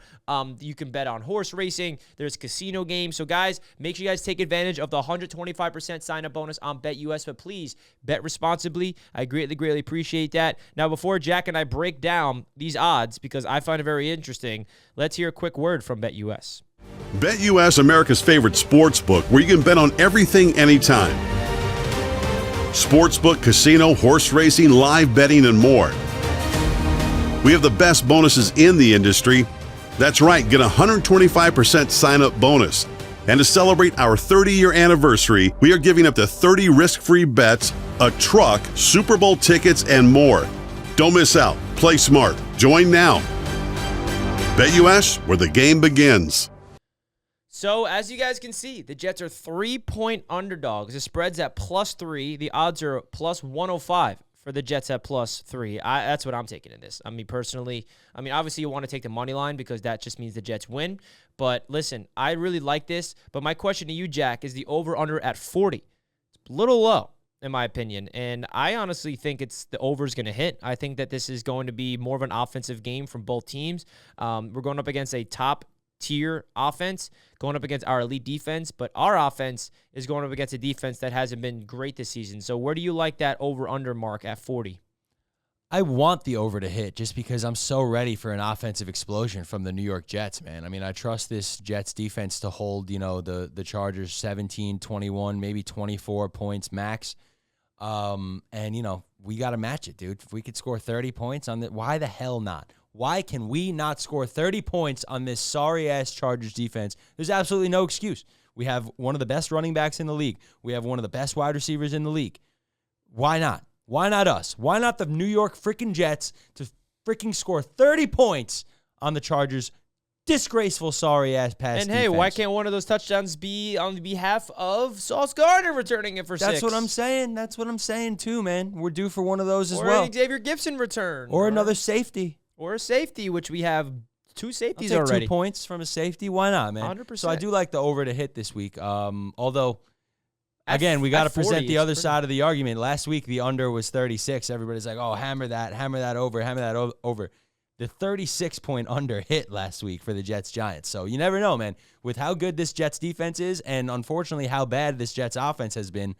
You can bet on horse racing. There's casino games. So guys, make sure you guys take advantage of the 125% sign up bonus on BetUS, but please bet responsibly. I greatly appreciate that. Now, before Jack and I break down these odds, because I find it very interesting, let's hear a quick word from BetUS. BetUS, America's favorite sportsbook, where you can bet on everything anytime. Sportsbook, casino, horse racing, live betting, and more. We have the best bonuses in the industry. That's right, get a 125% sign-up bonus. And to celebrate our 30-year anniversary, we are giving up to 30 risk-free bets, a truck, Super Bowl tickets, and more. Don't miss out. Play smart. Join now. BetUS, where the game begins. So, as you guys can see, the Jets are 3-point underdogs. The spread's at +3. The odds are +105 for the Jets at +3. That's what I'm taking in this. I mean, personally, obviously you want to take the money line because that just means the Jets win. But listen, I really like this. But my question to you, Jack, is the over-under at 40. It's a little low, in my opinion. And I honestly think the over's going to hit. I think that this is going to be more of an offensive game from both teams. We're going up against a top-tier offense, going up against our elite defense. But our offense is going up against a defense that hasn't been great this season. So where do you like that over-under mark at 40? I want the over to hit just because I'm so ready for an offensive explosion from the New York Jets, man. I mean, I trust this Jets defense to hold, the Chargers 17, 21, maybe 24 points max. And, we got to match it, dude. If we could score 30 points on that, why the hell not? Why can we not score 30 points on this sorry-ass Chargers defense? There's absolutely no excuse. We have one of the best running backs in the league. We have one of the best wide receivers in the league. Why not? Why not us? Why not the New York freaking Jets to freaking score 30 points on the Chargers' disgraceful, sorry-ass pass And hey, defense? why can't one of those touchdowns be on behalf of Sauce Gardner returning it for 6? That's what I'm saying. That's what I'm saying, too, man. We're due for one of those as or well. Or Xavier Gibson return. Or another safety. Or a safety, which we have 2 safeties I'll take already. 2 points from a safety. Why not, man? 100%. So I do like the over to hit this week. Although... Again, we got to present the other side of the argument. Last week, the under was 36. Everybody's like, oh, hammer that over. The 36-point under hit last week for the Jets-Giants. So you never know, man. With how good this Jets defense is and, unfortunately, how bad this Jets offense has been,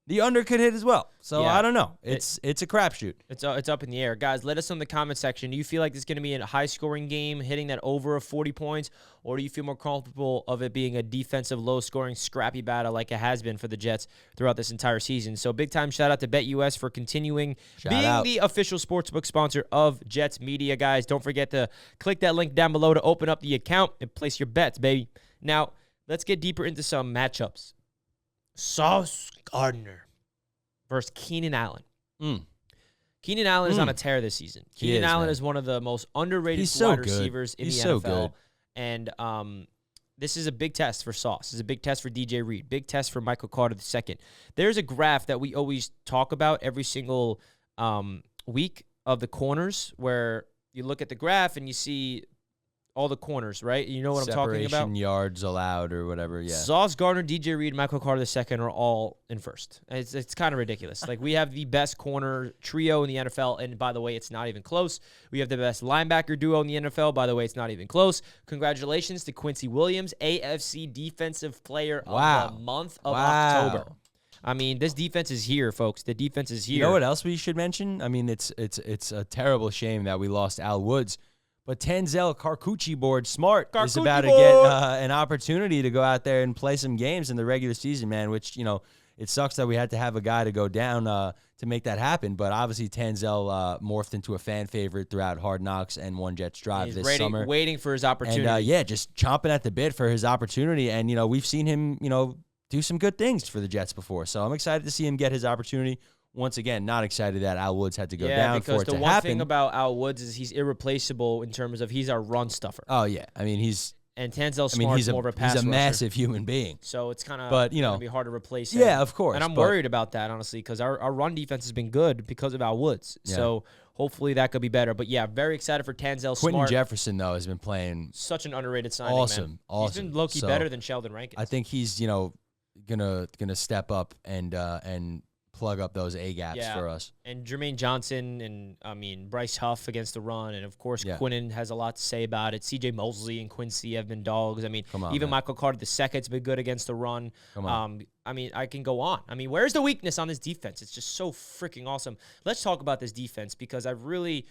the under could hit as well. So I don't know. It's a crapshoot. It's up in the air. Guys, let us know in the comment section. Do you feel like this is going to be a high-scoring game, hitting that over of 40 points, or do you feel more comfortable of it being a defensive, low-scoring, scrappy battle like it has been for the Jets throughout this entire season? So big-time shout-out to BetUS for continuing being the official sportsbook sponsor of Jets Media, guys. Don't forget to click that link down below to open up the account and place your bets, baby. Now, let's get deeper into some matchups. Sauce Gardner versus Keenan Allen. Keenan Allen is on a tear this season. Keenan Allen is one of the most underrated wide receivers in the NFL. And this is a big test for Sauce. This is a big test for DJ Reed. Big test for Michael Carter II. There's a graph that we always talk about every single week of the corners where you look at the graph and you see all the corners, right? You know what I'm talking about? Separation yards allowed or whatever, yeah. Sauce Gardner, DJ Reed, Michael Carter II are all in first. It's kind of ridiculous. Like, we have the best corner trio in the NFL, and by the way, it's not even close. We have the best linebacker duo in the NFL. By the way, it's not even close. Congratulations to Quincy Williams, AFC Defensive Player of the Month of October. I mean, this defense is here, folks. The defense is here. You know what else we should mention? I mean, it's a terrible shame that we lost Al Woods. But Tanzel Carcucci board Smart is about to get an opportunity to go out there and play some games in the regular season, man, which, you know, it sucks that we had to have a guy to go down to make that happen. But obviously Tanzel morphed into a fan favorite throughout Hard Knocks and One Jets Drive this summer. Waiting for his opportunity. And, just chomping at the bit for his opportunity. And, you know, we've seen him, you know, do some good things for the Jets before. So I'm excited to see him get his opportunity. Once again, not excited that Al Woods had to go down for it to happen. because the one thing about Al Woods is he's irreplaceable in terms of he's our run stuffer. Oh, yeah. I mean, and Tanzel Smart's more of a pass rusher. He's a massive human being. So it's kind of going to be hard to replace him. Yeah, of course. And I'm worried about that, honestly, because our run defense has been good because of Al Woods. Yeah. So hopefully that could be better. But, yeah, very excited for Tanzel Smart. Quentin Jefferson, though, has been playing such an underrated signing, Awesome. He's been low-key better than Sheldon Rankins. I think he's, you know, gonna step up and plug up those A gaps for us. And Jermaine Johnson and, I mean, Bryce Huff against the run. And, of course, Quinnen has a lot to say about it. C.J. Mosley and Quincy have been dogs. I mean, even Michael Carter II's been good against the run. I mean, I can go on. I mean, where's the weakness on this defense? It's just so freaking awesome. Let's talk about this defense because I really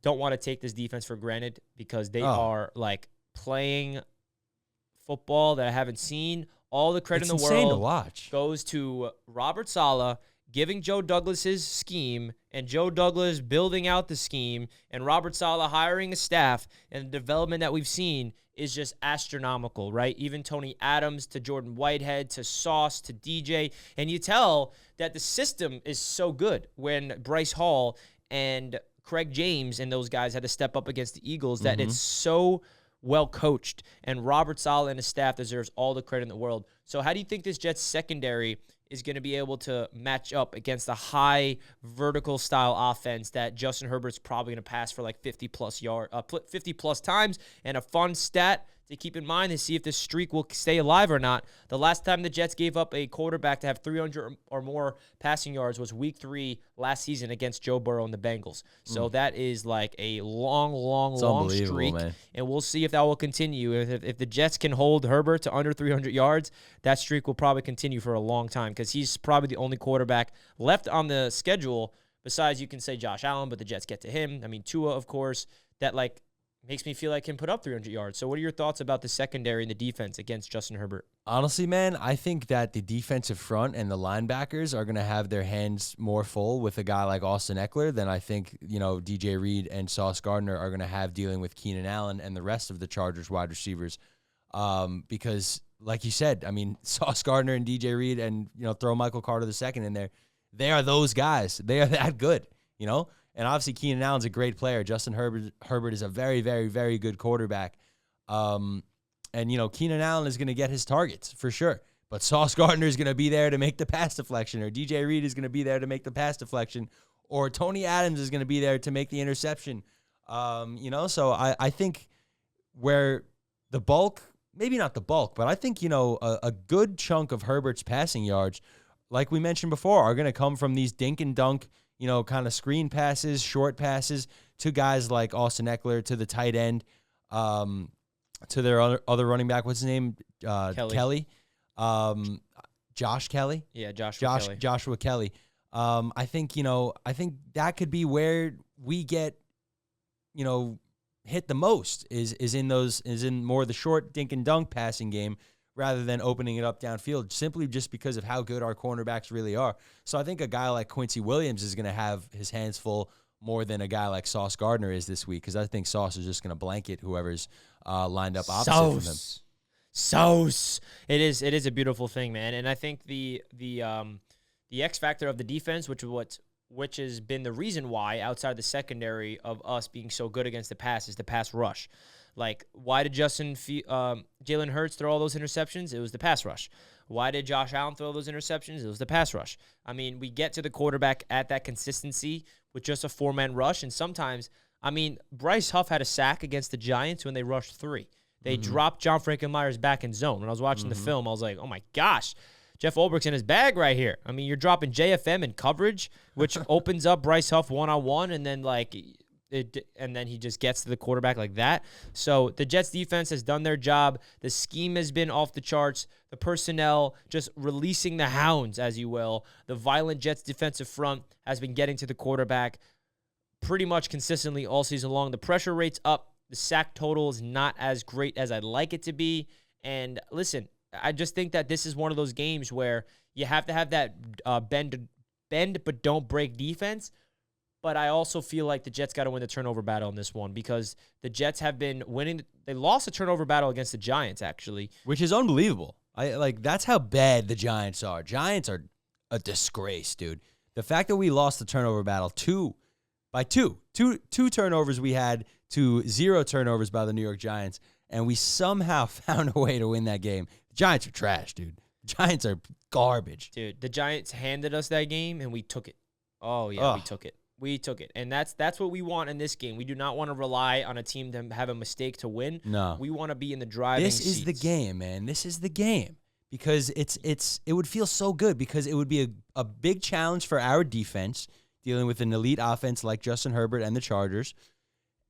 don't want to take this defense for granted because they are, like, playing football that I haven't seen. All the credit in the world goes to Robert Saleh giving Joe Douglas his scheme and Joe Douglas building out the scheme and Robert Saleh hiring a staff, and the development that we've seen is just astronomical, right? Even Tony Adams to Jordan Whitehead to Sauce to DJ. And you tell that the system is so good when Bryce Hall and Craig James and those guys had to step up against the Eagles that it's so well coached, and Robert Saleh and his staff deserves all the credit in the world. So how do you think this Jets secondary is going to be able to match up against a high vertical style offense that Justin Herbert's probably going to pass for like 50 plus times? And a fun stat to keep in mind to see if this streak will stay alive or not. The last time the Jets gave up a quarterback to have 300 or more passing yards was week 3 last season against Joe Burrow and the Bengals. So that is like a long streak. Man. And we'll see if that will continue. If the Jets can hold Herbert to under 300 yards, that streak will probably continue for a long time because he's probably the only quarterback left on the schedule besides, you can say Josh Allen, but the Jets get to him. I mean, Tua, of course, that like makes me feel like can put up 300 yards. So what are your thoughts about the secondary and the defense against Justin Herbert? Honestly, man, I think that the defensive front and the linebackers are going to have their hands more full with a guy like Austin Eckler than I think, you know, DJ Reed and Sauce Gardner are going to have dealing with Keenan Allen and the rest of the Chargers wide receivers. Because, like you said, I mean, Sauce Gardner and DJ Reed and, you know, throw Michael Carter II in there. They are those guys. They are that good, you know? And obviously, Keenan Allen's a great player. Justin Herbert is a very, very, very good quarterback. And, you know, Keenan Allen is going to get his targets for sure. But Sauce Gardner is going to be there to make the pass deflection, or DJ Reed is going to be there to make the pass deflection, or Tony Adams is going to be there to make the interception. You know, so I think where the bulk, maybe not the bulk, but I think, you know, a good chunk of Herbert's passing yards, like we mentioned before, are going to come from these dink and dunk, you know, kind of screen passes, short passes to guys like Austin Eckler, to the tight end, to their other running back. What's his name? Kelly. Josh Kelly. Yeah, Kelly. Joshua Kelly. I think that could be where we get, you know, hit the most is in more of the short dink and dunk passing game, rather than opening it up downfield, simply just because of how good our cornerbacks really are. So I think a guy like Quincy Williams is going to have his hands full more than a guy like Sauce Gardner is this week, because I think Sauce is just going to blanket whoever's lined up opposite from him. Sauce. It is a beautiful thing, man. And I think the X factor of the defense, which has been the reason why outside the secondary of us being so good against the pass, is the pass rush. Like, why did Jalen Hurts throw all those interceptions? It was the pass rush. Why did Josh Allen throw those interceptions? It was the pass rush. I mean, we get to the quarterback at that consistency with just a 4-man rush, and sometimes I mean, Bryce Huff had a sack against the Giants when they rushed 3. They dropped John Frankenmeyer's back in zone. When I was watching the film, I was like, oh, my gosh, Jeff Ulbricht's in his bag right here. I mean, you're dropping JFM in coverage, which opens up Bryce Huff one-on-one, and then, and then he just gets to the quarterback like that. So the Jets defense has done their job. The scheme has been off the charts. The personnel just releasing the hounds, as you will. The violent Jets defensive front has been getting to the quarterback pretty much consistently all season long. The pressure rate's up. The sack total is not as great as I'd like it to be. And listen, I just think that this is one of those games where you have to have that bend but don't break defense. But I also feel like the Jets got to win the turnover battle in this one because the Jets have been winning. They lost a turnover battle against the Giants, actually. Which is unbelievable. That's how bad the Giants are. Giants are a disgrace, dude. The fact that we lost the turnover battle two turnovers we had to 0 turnovers by the New York Giants, and we somehow found a way to win that game. The Giants are trash, dude. The Giants are garbage. Dude, the Giants handed us that game, and we took it. Oh, yeah, we took it. We took it. And that's what we want in this game. We do not want to rely on a team to have a mistake to win. No. We want to be in the driving seats. This is the game, man. This is the game. Because it would feel so good because it would be a big challenge for our defense dealing with an elite offense like Justin Herbert and the Chargers,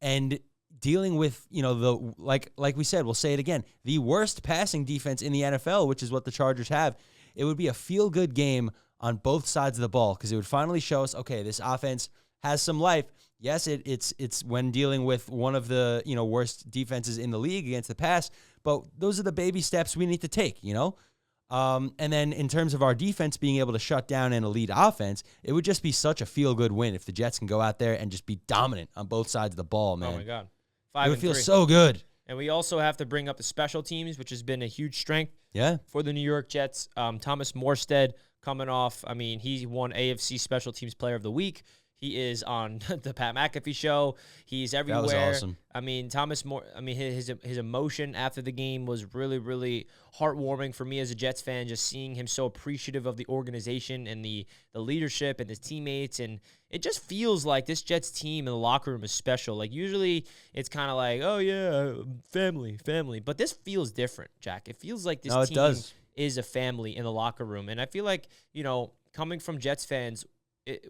and dealing with, like we said, we'll say it again, the worst passing defense in the NFL, which is what the Chargers have. It would be a feel-good game on both sides of the ball because it would finally show us, okay, this offense has some life. Yes, it's when dealing with one of the worst defenses in the league against the pass, but those are the baby steps we need to take, And then in terms of our defense being able to shut down an elite offense, it would just be such a feel-good win if the Jets can go out there and just be dominant on both sides of the ball, man. Oh, my God. It would feel so good. And we also have to bring up the special teams, which has been a huge strength for the New York Jets. Thomas Morstead coming off, he won AFC Special Teams Player of the Week. He is on the Pat McAfee show. He's everywhere. That was awesome. His emotion after the game was really, really heartwarming for me as a Jets fan, just seeing him so appreciative of the organization and the leadership and his teammates. And it just feels like this Jets team in the locker room is special. Like, usually it's kind of like, oh, yeah, family. But this feels different, Jack. It feels like this team is a family in the locker room. And I feel like, coming from Jets fans,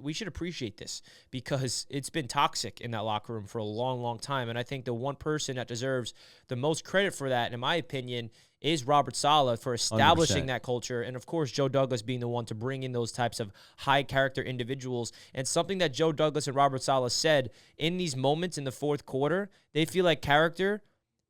we should appreciate this because it's been toxic in that locker room for a long, long time. And I think the one person that deserves the most credit for that, in my opinion, is Robert Saleh for establishing 100%. That culture. And, of course, Joe Douglas being the one to bring in those types of high-character individuals. And something that Joe Douglas and Robert Saleh said in these moments in the fourth quarter, they feel like character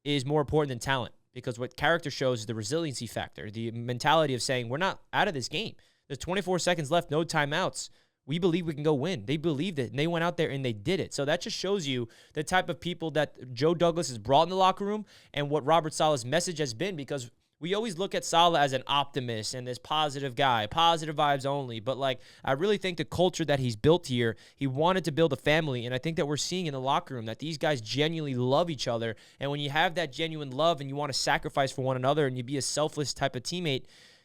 is more important than talent because what character shows is the resiliency factor, the mentality of saying we're not out of this game. There's 24 seconds left, no timeouts. We believe we can go win. They believed it, and they went out there and they did it. So that just shows you the type of people that Joe Douglas has brought in the locker room and what Robert Saleh's message has been, because we always look at Saleh as an optimist and this positive guy, positive vibes only. But, I really think the culture that he's built here, he wanted to build a family, and I think that we're seeing in the locker room that these guys genuinely love each other. And when you have that genuine love and you want to sacrifice for one another and you be a selfless type of teammate,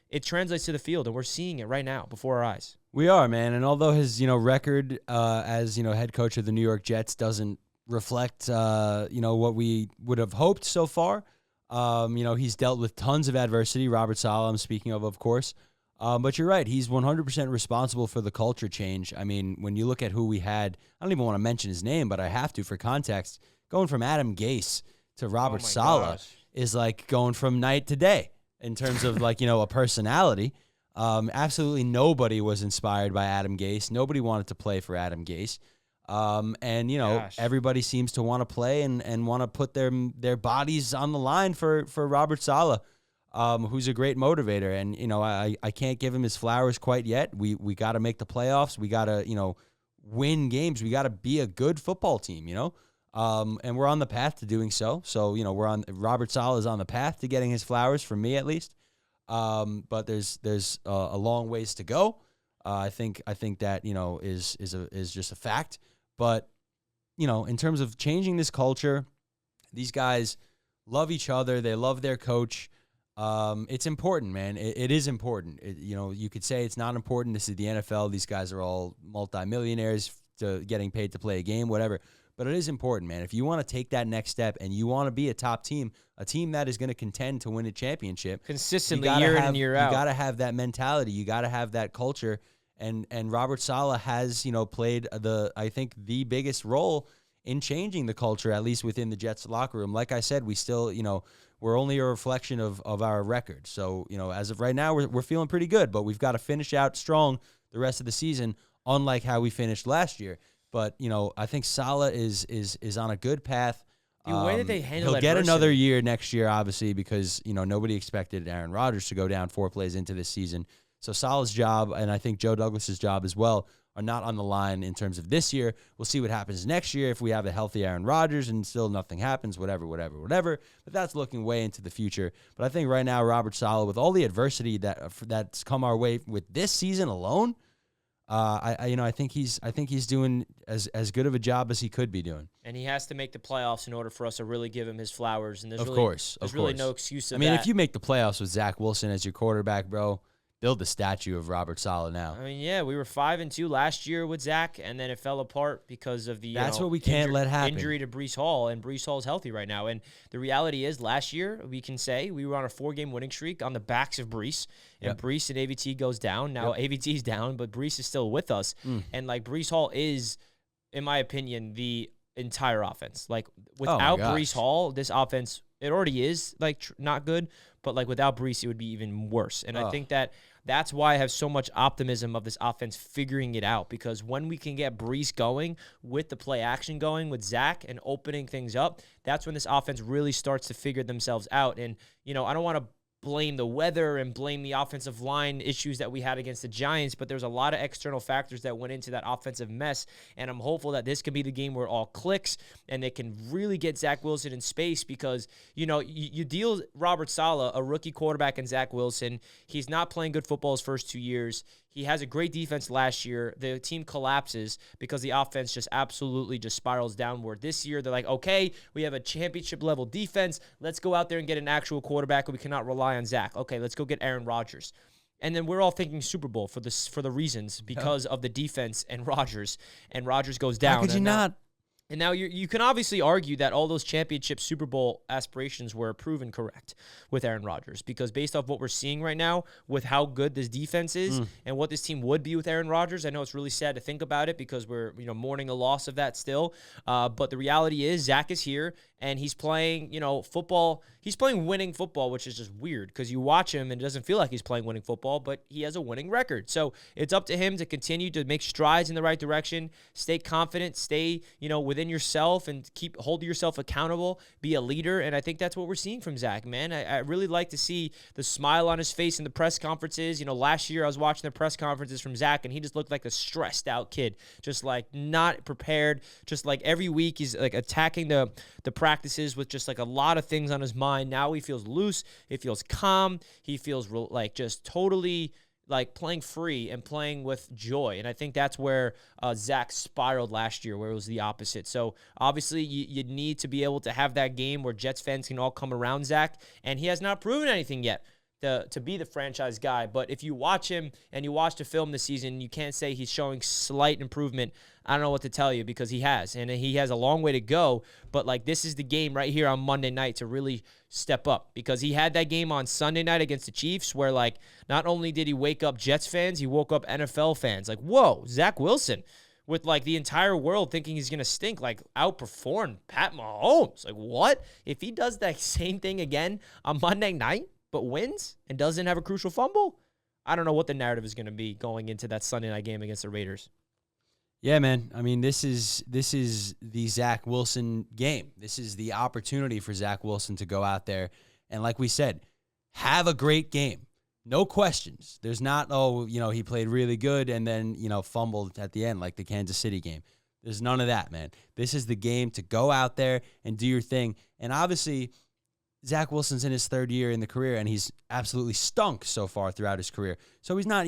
it translates to the field, and we're seeing it right now before our eyes. We are, man. And although his, record as, head coach of the New York Jets doesn't reflect, what we would have hoped so far, he's dealt with tons of adversity. Robert Saleh, I'm speaking of course. But you're right. He's 100% responsible for the culture change. I mean, when you look at who we had, I don't even want to mention his name, but I have to for context. Going from Adam Gase to Robert Saleh is like going from night to day in terms of a personality. Absolutely nobody was inspired by Adam Gase. Nobody wanted to play for Adam Gase. Everybody seems to want to play and want to put their bodies on the line for Robert Saleh, who's a great motivator. And, I can't give him his flowers quite yet. We got to make the playoffs. We got to, win games. We got to be a good football team, and we're on the path to doing so. So, Robert Saleh is on the path to getting his flowers, from me at least. But there's a long ways to go. I think that is just a fact. But in terms of changing this culture, these guys love each other. They love their coach. It's important, man. It is important. You could say it's not important. This is the NFL. These guys are all multimillionaires to getting paid to play a game, whatever. but it is important, man. If you want to take that next step and you want to be a top team, a team that is going to contend to win a championship consistently year in and year out, you got to have that mentality. You got to have that culture. And Robert Saleh has, played I think the biggest role in changing the culture, at least within the Jets locker room. Like I said, we still, we're only a reflection of our record. So, as of right now, we're feeling pretty good, but we've got to finish out strong the rest of the season, unlike how we finished last year. But, I think Saleh is on a good path. The way that they handle he'll get another year next year, obviously, because, nobody expected Aaron Rodgers to go down 4 plays into this season. So Saleh's job, and I think Joe Douglas's job as well, are not on the line in terms of this year. We'll see what happens next year if we have a healthy Aaron Rodgers and still nothing happens, whatever. But that's looking way into the future. But I think right now, Robert Saleh, with all the adversity that's come our way with this season alone, I think he's doing as good of a job as he could be doing. And he has to make the playoffs in order for us to really give him his flowers. And there's really no excuse of that. I mean, that. if you make the playoffs with Zach Wilson as your quarterback, bro, build the statue of Robert Saleh now. I mean, yeah, we were 5-2 last year with Zach, and then it fell apart because of the what we can't let happen. Injury to Bryce Hall, and Bryce Hall's healthy right now. And the reality is, last year we can say we were on a 4-game winning streak on the backs of Bryce, and Bryce and AVT goes down. Now AVT's down, but Bryce is still with us, and like Bryce Hall is, in my opinion, the entire offense. Like without Bryce Hall, this offense, it already is like not good, but like without Bryce, it would be even worse. And I think that's why I have so much optimism of this offense figuring it out, because when we can get Bryce going with the play action going with Zach and opening things up, that's when this offense really starts to figure themselves out. And, I don't want to blame the weather and blame the offensive line issues that we had against the Giants, but there's a lot of external factors that went into that offensive mess, and I'm hopeful that this can be the game where it all clicks and they can really get Zach Wilson in space, because, you deal Robert Saleh, a rookie quarterback, and Zach Wilson. He's not playing good football his first 2 years. He has a great defense last year. The team collapses because the offense just absolutely just spirals downward. This year, they're like, okay, we have a championship-level defense. Let's go out there and get an actual quarterback, and we cannot rely on Zach. Okay, let's go get Aaron Rodgers. And then we're all thinking Super Bowl for the reasons, because of the defense and Rodgers goes down. How could you not? And now you can obviously argue that all those championship Super Bowl aspirations were proven correct with Aaron Rodgers, because based off what we're seeing right now with how good this defense is and what this team would be with Aaron Rodgers, I know it's really sad to think about it because we're mourning the loss of that still. But the reality is Zach is here and he's playing football. He's playing winning football, which is just weird because you watch him and it doesn't feel like he's playing winning football, but he has a winning record. So it's up to him to continue to make strides in the right direction, stay confident, stay within yourself, and hold yourself accountable, be a leader. And I think that's what we're seeing from Zach, man. I really like to see the smile on his face in the press conferences. Last year I was watching the press conferences from Zach and he just looked like a stressed out kid, just like not prepared, just like every week he's like attacking the practices with just like a lot of things on his mind. Now he feels loose, he feels calm, he feels like just totally like playing free and playing with joy. And I think that's where Zach spiraled last year, where it was the opposite. So obviously you need to be able to have that game where Jets fans can all come around Zach, and he has not proven anything yet to be the franchise guy. But if you watch him and you watch the film this season, you can't say he's showing slight improvement. I don't know what to tell you, because he has, and he has a long way to go. But like, this is the game right here on Monday night to really step up, because he had that game on Sunday night against the Chiefs where like not only did he wake up Jets fans, he woke up NFL fans. Like, whoa, Zach Wilson, with like the entire world thinking he's gonna stink, like outperformed Pat Mahomes. Like, what? If he does that same thing again on Monday night but wins and doesn't have a crucial fumble, I don't know what the narrative is going to be going into that Sunday night game against the Raiders. Yeah, man. I mean, this is the Zach Wilson game. This is the opportunity for Zach Wilson to go out there and, like we said, have a great game. No questions. There's not, he played really good and then, fumbled at the end like the Kansas City game. There's none of that, man. This is the game to go out there and do your thing. And obviously, Zach Wilson's in his third year in the career, and he's absolutely stunk so far throughout his career. So he's not,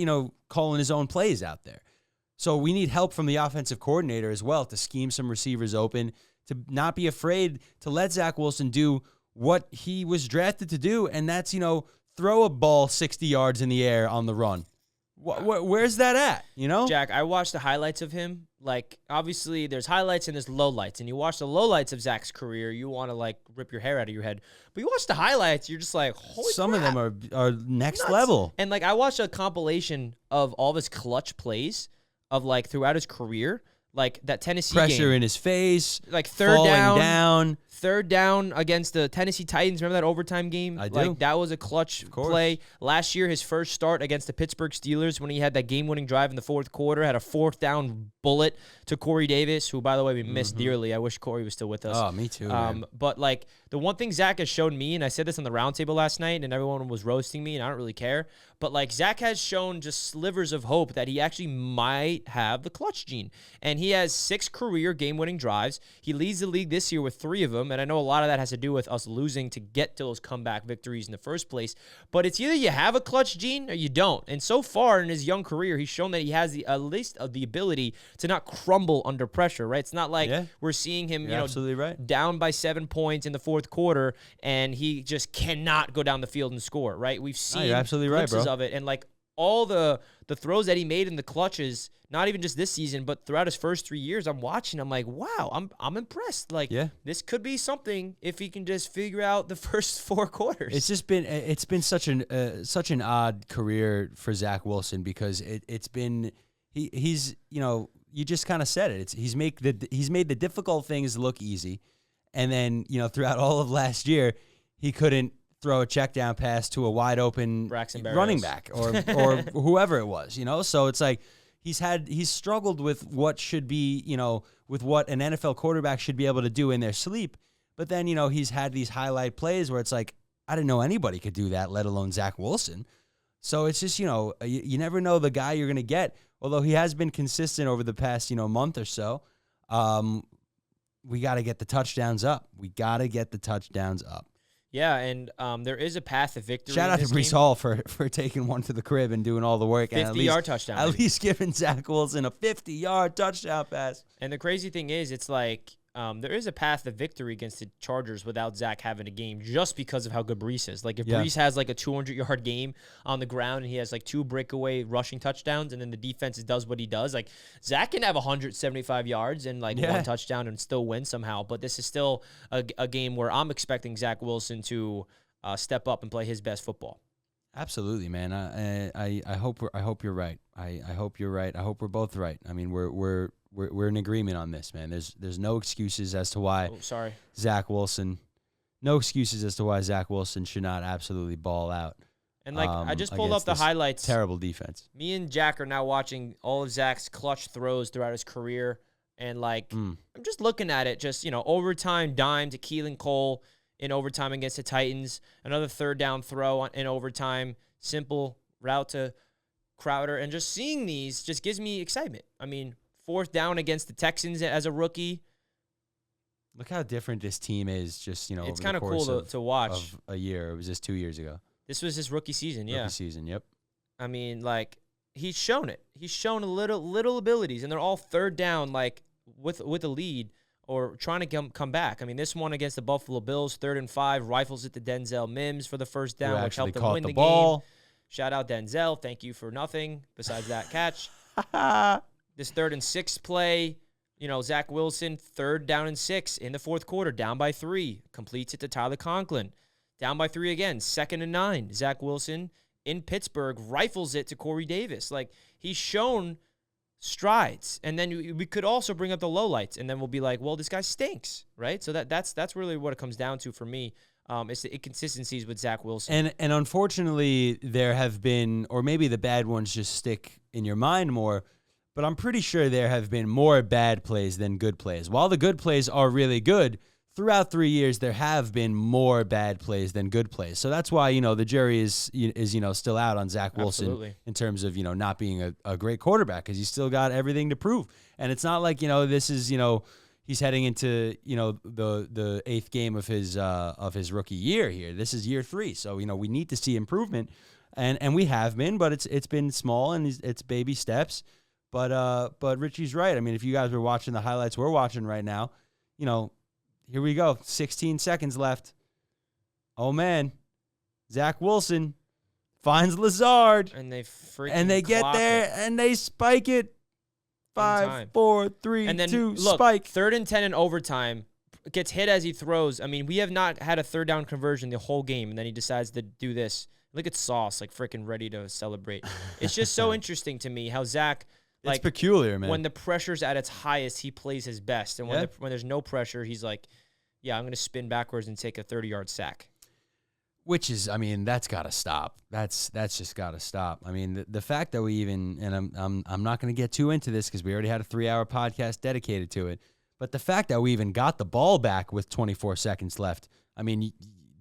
calling his own plays out there. So we need help from the offensive coordinator as well to scheme some receivers open, to not be afraid to let Zach Wilson do what he was drafted to do, and that's, throw a ball 60 yards in the air on the run. Where's that at? You know, Jack, I watched the highlights of him. Like, obviously, there's highlights and there's lowlights. And you watch the lowlights of Zach's career, you want to, like, rip your hair out of your head. But you watch the highlights, you're just like, holy Some crap. of them are next Nuts. level. And, like, I watched a compilation of all of his clutch plays of, like, throughout his career. Like, that Tennessee Pressure game. in his face. Like, third falling down. Third down against the Tennessee Titans. Remember that overtime game? I do. Like, that was a clutch play. Last year, his first start against the Pittsburgh Steelers when he had that game-winning drive in the fourth quarter, had a fourth down bullet to Corey Davis, who, by the way, we missed dearly. I wish Corey was still with us. Oh, me too, man. But, like, the one thing Zach has shown me, and I said this on the roundtable last night, and everyone was roasting me, and I don't really care, but, like, Zach has shown just slivers of hope that he actually might have the clutch gene. And he has 6 career game-winning drives. He leads the league this year with 3 of them, and I know a lot of that has to do with us losing to get to those comeback victories in the first place. But it's either you have a clutch gene or you don't. And so far in his young career, he's shown that he has at least the ability to not crumble under pressure, right? It's not like we're seeing him, absolutely right. down by 7 points in the fourth quarter, and he just cannot go down the field and score, right? We've seen you're absolutely right, glimpses bro. of it, and like all the throws that he made in the clutches, not even just this season, but throughout his first 3 years, I'm watching. I'm like, wow, I'm impressed. Like, this could be something if he can just figure out the first 4 quarters. It's been such an odd career for Zach Wilson because he's you just kind of said it. He's made the difficult things look easy, and then throughout all of last year, he couldn't throw a check down pass to a wide open running back or whoever it was, So it's like he's struggled with what should be, with what an NFL quarterback should be able to do in their sleep. But then, he's had these highlight plays where it's like, I didn't know anybody could do that, let alone Zach Wilson. So it's just, you never know the guy you're going to get. Although he has been consistent over the past, month or so. We got to get the touchdowns up. Yeah, and there is a path of victory. Shout out to Bryce Hall for taking one to the crib and doing all the work. 50-yard touchdown. At least giving Zach Wilson a 50-yard touchdown pass. And the crazy thing is, it's like there is a path of victory against the Chargers without Zach having a game just because of how good Bryce is. Like, if Bryce has, like, a 200-yard game on the ground and he has, like, 2 breakaway rushing touchdowns and then the defense does what he does, like, Zach can have 175 yards and, like, 1 touchdown and still win somehow. But this is still a game where I'm expecting Zach Wilson to step up and play his best football. Absolutely, man. I hope you're right. I hope you're right. I hope we're both right. I mean, we're in agreement on this, man. There's no excuses as to why Zach Wilson should not absolutely ball out. And like I just pulled up the highlights. Terrible defense. Me and Jack are now watching all of Zach's clutch throws throughout his career, and like I'm just looking at it. Just overtime dime to Keelan Cole in overtime against the Titans. Another third down throw in overtime. Simple route to Crowder, and just seeing these just gives me excitement. I mean, 4th down against the Texans as a rookie. Look how different this team is. Just it's kind of cool to watch. Of a year, it was just 2 years ago. This was his rookie season. Rookie season, yep. I mean, like he's shown it. He's shown a little abilities, and they're all third down, like with a lead or trying to come back. I mean, this one against the Buffalo Bills, 3rd and 5, rifles it to Denzel Mims for the first down, which helped them win the game. Shout out Denzel. Thank you for nothing besides that catch. This 3rd and 6 play, Zach Wilson, 3rd down and 6 in the fourth quarter, down by 3, completes it to Tyler Conklin. Down by 3 again, 2nd and 9. Zach Wilson in Pittsburgh rifles it to Corey Davis. Like, he's shown strides. And then we could also bring up the lowlights, and then we'll be like, well, this guy stinks, right? So that's really what it comes down to for me. It's the inconsistencies with Zach Wilson. And unfortunately, there have been, or maybe the bad ones just stick in your mind more, but I'm pretty sure there have been more bad plays than good plays. While the good plays are really good, throughout 3 years, there have been more bad plays than good plays. So that's why, the jury is still out on Zach Wilson in terms of, not being a great quarterback, because he's still got everything to prove. And it's not like, this is, he's heading into, the 8th game of his rookie year here. This is year 3. So, we need to see improvement, and we have been, but it's been small and it's baby steps. But Richie's right. I mean, if you guys were watching the highlights we're watching right now, here we go. 16 seconds left. Oh, man. Zach Wilson finds Lazard. And they freaking And they get there, and they spike it. 5, 4, 3, and then, 2, look, spike. 3rd and 10 in overtime. Gets hit as he throws. I mean, we have not had a 3rd down conversion the whole game, and then he decides to do this. Look at Sauce, like freaking ready to celebrate. It's just so interesting to me how Zach, like, it's peculiar, man. When the pressure's at its highest, he plays his best, and when there's no pressure, he's like, yeah, I'm gonna spin backwards and take a 30-yard sack. Which is, I mean, that's got to stop. That's just got to stop. I mean, the fact that we even, and I'm not going to get too into this because we already had a 3-hour podcast dedicated to it, but the fact that we even got the ball back with 24 seconds left, I mean,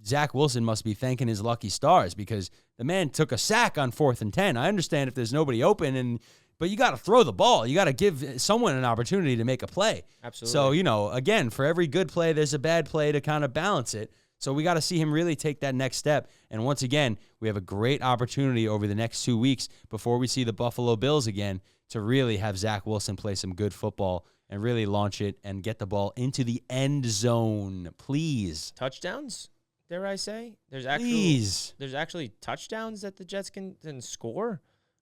Zach Wilson must be thanking his lucky stars because the man took a sack on 4th and 10. I understand if there's nobody open, but you got to throw the ball. You got to give someone an opportunity to make a play. Absolutely. So, again, for every good play, there's a bad play to kind of balance it. So we got to see him really take that next step. And once again, we have a great opportunity over the next 2 weeks before we see the Buffalo Bills again to really have Zach Wilson play some good football and really launch it and get the ball into the end zone. Please. Touchdowns, dare I say? There's actually touchdowns that the Jets can score.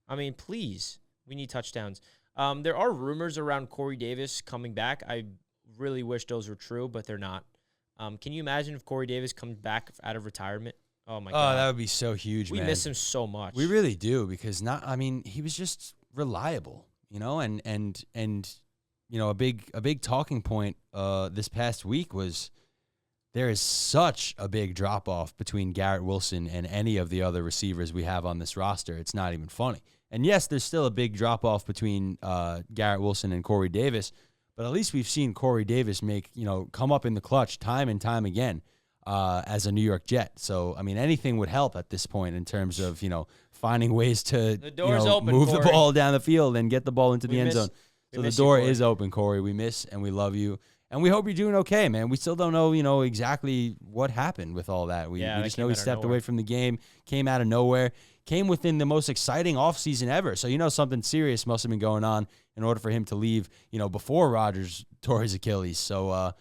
I mean, please. We need touchdowns. There are rumors around Corey Davis coming back. I really wish those were true, but they're not. Can you imagine if Corey Davis comes back out of retirement? Oh, my God. Oh, that would be so huge, man. We miss him so much. We really do because he was just reliable, and a big talking point this past week was there is such a big drop-off between Garrett Wilson and any of the other receivers we have on this roster. It's not even funny. And, yes, there's still a big drop-off between Garrett Wilson and Corey Davis, but at least we've seen Corey Davis come up in the clutch time and time again as a New York Jet. So, I mean, anything would help at this point in terms of, finding ways to move the ball down the field and get the ball into the end zone. So the door is open, Corey. We miss and we love you. And we hope you're doing okay, man. We still don't know, exactly what happened with all that. We just know he stepped away from the game, came out of nowhere, came within the most exciting offseason ever. So, something serious must have been going on in order for him to leave, before Rodgers tore his Achilles. So,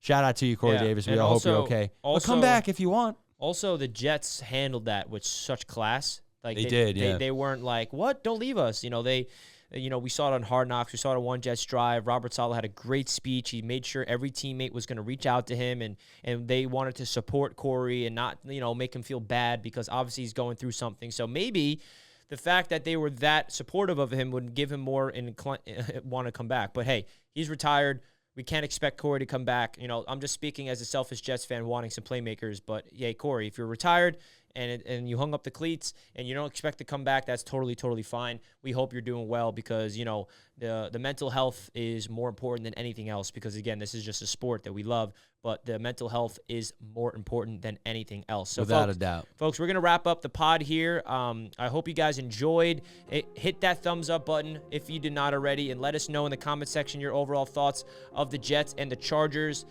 shout out to you, Corey Davis. We all hope you're okay. But come back if you want. Also, the Jets handled that with such class. Like they did, yeah. They weren't like, what? Don't leave us. We saw it on Hard Knocks. We saw it on One Jets Drive. Robert Saleh had a great speech. He made sure every teammate was going to reach out to him, and they wanted to support Corey and not, make him feel bad because obviously he's going through something. So maybe the fact that they were that supportive of him would give him more and want to come back. But, hey, he's retired. We can't expect Corey to come back. I'm just speaking as a selfish Jets fan wanting some playmakers. But, yeah, Corey, if you're retired and you hung up the cleats and you don't expect to come back, that's totally, totally fine. We hope you're doing well because, the mental health is more important than anything else because, again, this is just a sport that we love, but the mental health is more important than anything else. So, without a doubt. Folks, we're going to wrap up the pod here. I hope you guys enjoyed. Hit that thumbs up button if you did not already, and let us know in the comment section your overall thoughts of the Jets and the Chargers.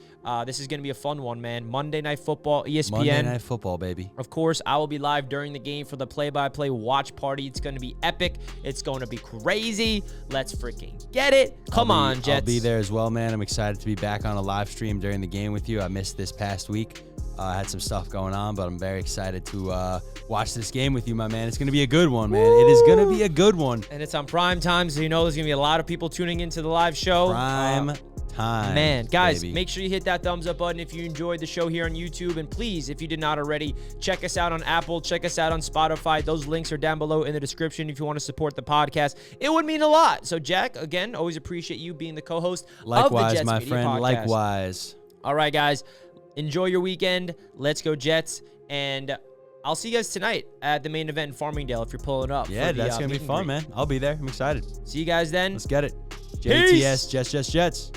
This is going to be a fun one, man. Monday Night Football, ESPN. Monday Night Football, baby. Of course, I will be live during the game for the play-by-play watch party. It's going to be epic. It's going to be crazy. Let's freaking get it. Come on, Jets. I'll be there as well, man. I'm excited to be back on a live stream during the game with you. I missed this past week. I had some stuff going on, but I'm very excited to watch this game with you, my man. It's going to be a good one, man. Woo! It is going to be a good one. And it's on prime time, so there's going to be a lot of people tuning into the live show. Prime time. Man, guys, baby. Make sure you hit that thumbs up button if you enjoyed the show here on YouTube. And please, if you did not already, check us out on Apple. Check us out on Spotify. Those links are down below in the description if you want to support the podcast. It would mean a lot. So, Jack, again, always appreciate you being the co-host of the Jets my Media friend. Podcast. Likewise. All right, guys. Enjoy your weekend. Let's go Jets. And I'll see you guys tonight at the main event in Farmingdale if you're pulling up. Yeah, that's going to be fun, man. I'll be there. I'm excited. See you guys then. Let's get it. JTS, Jets.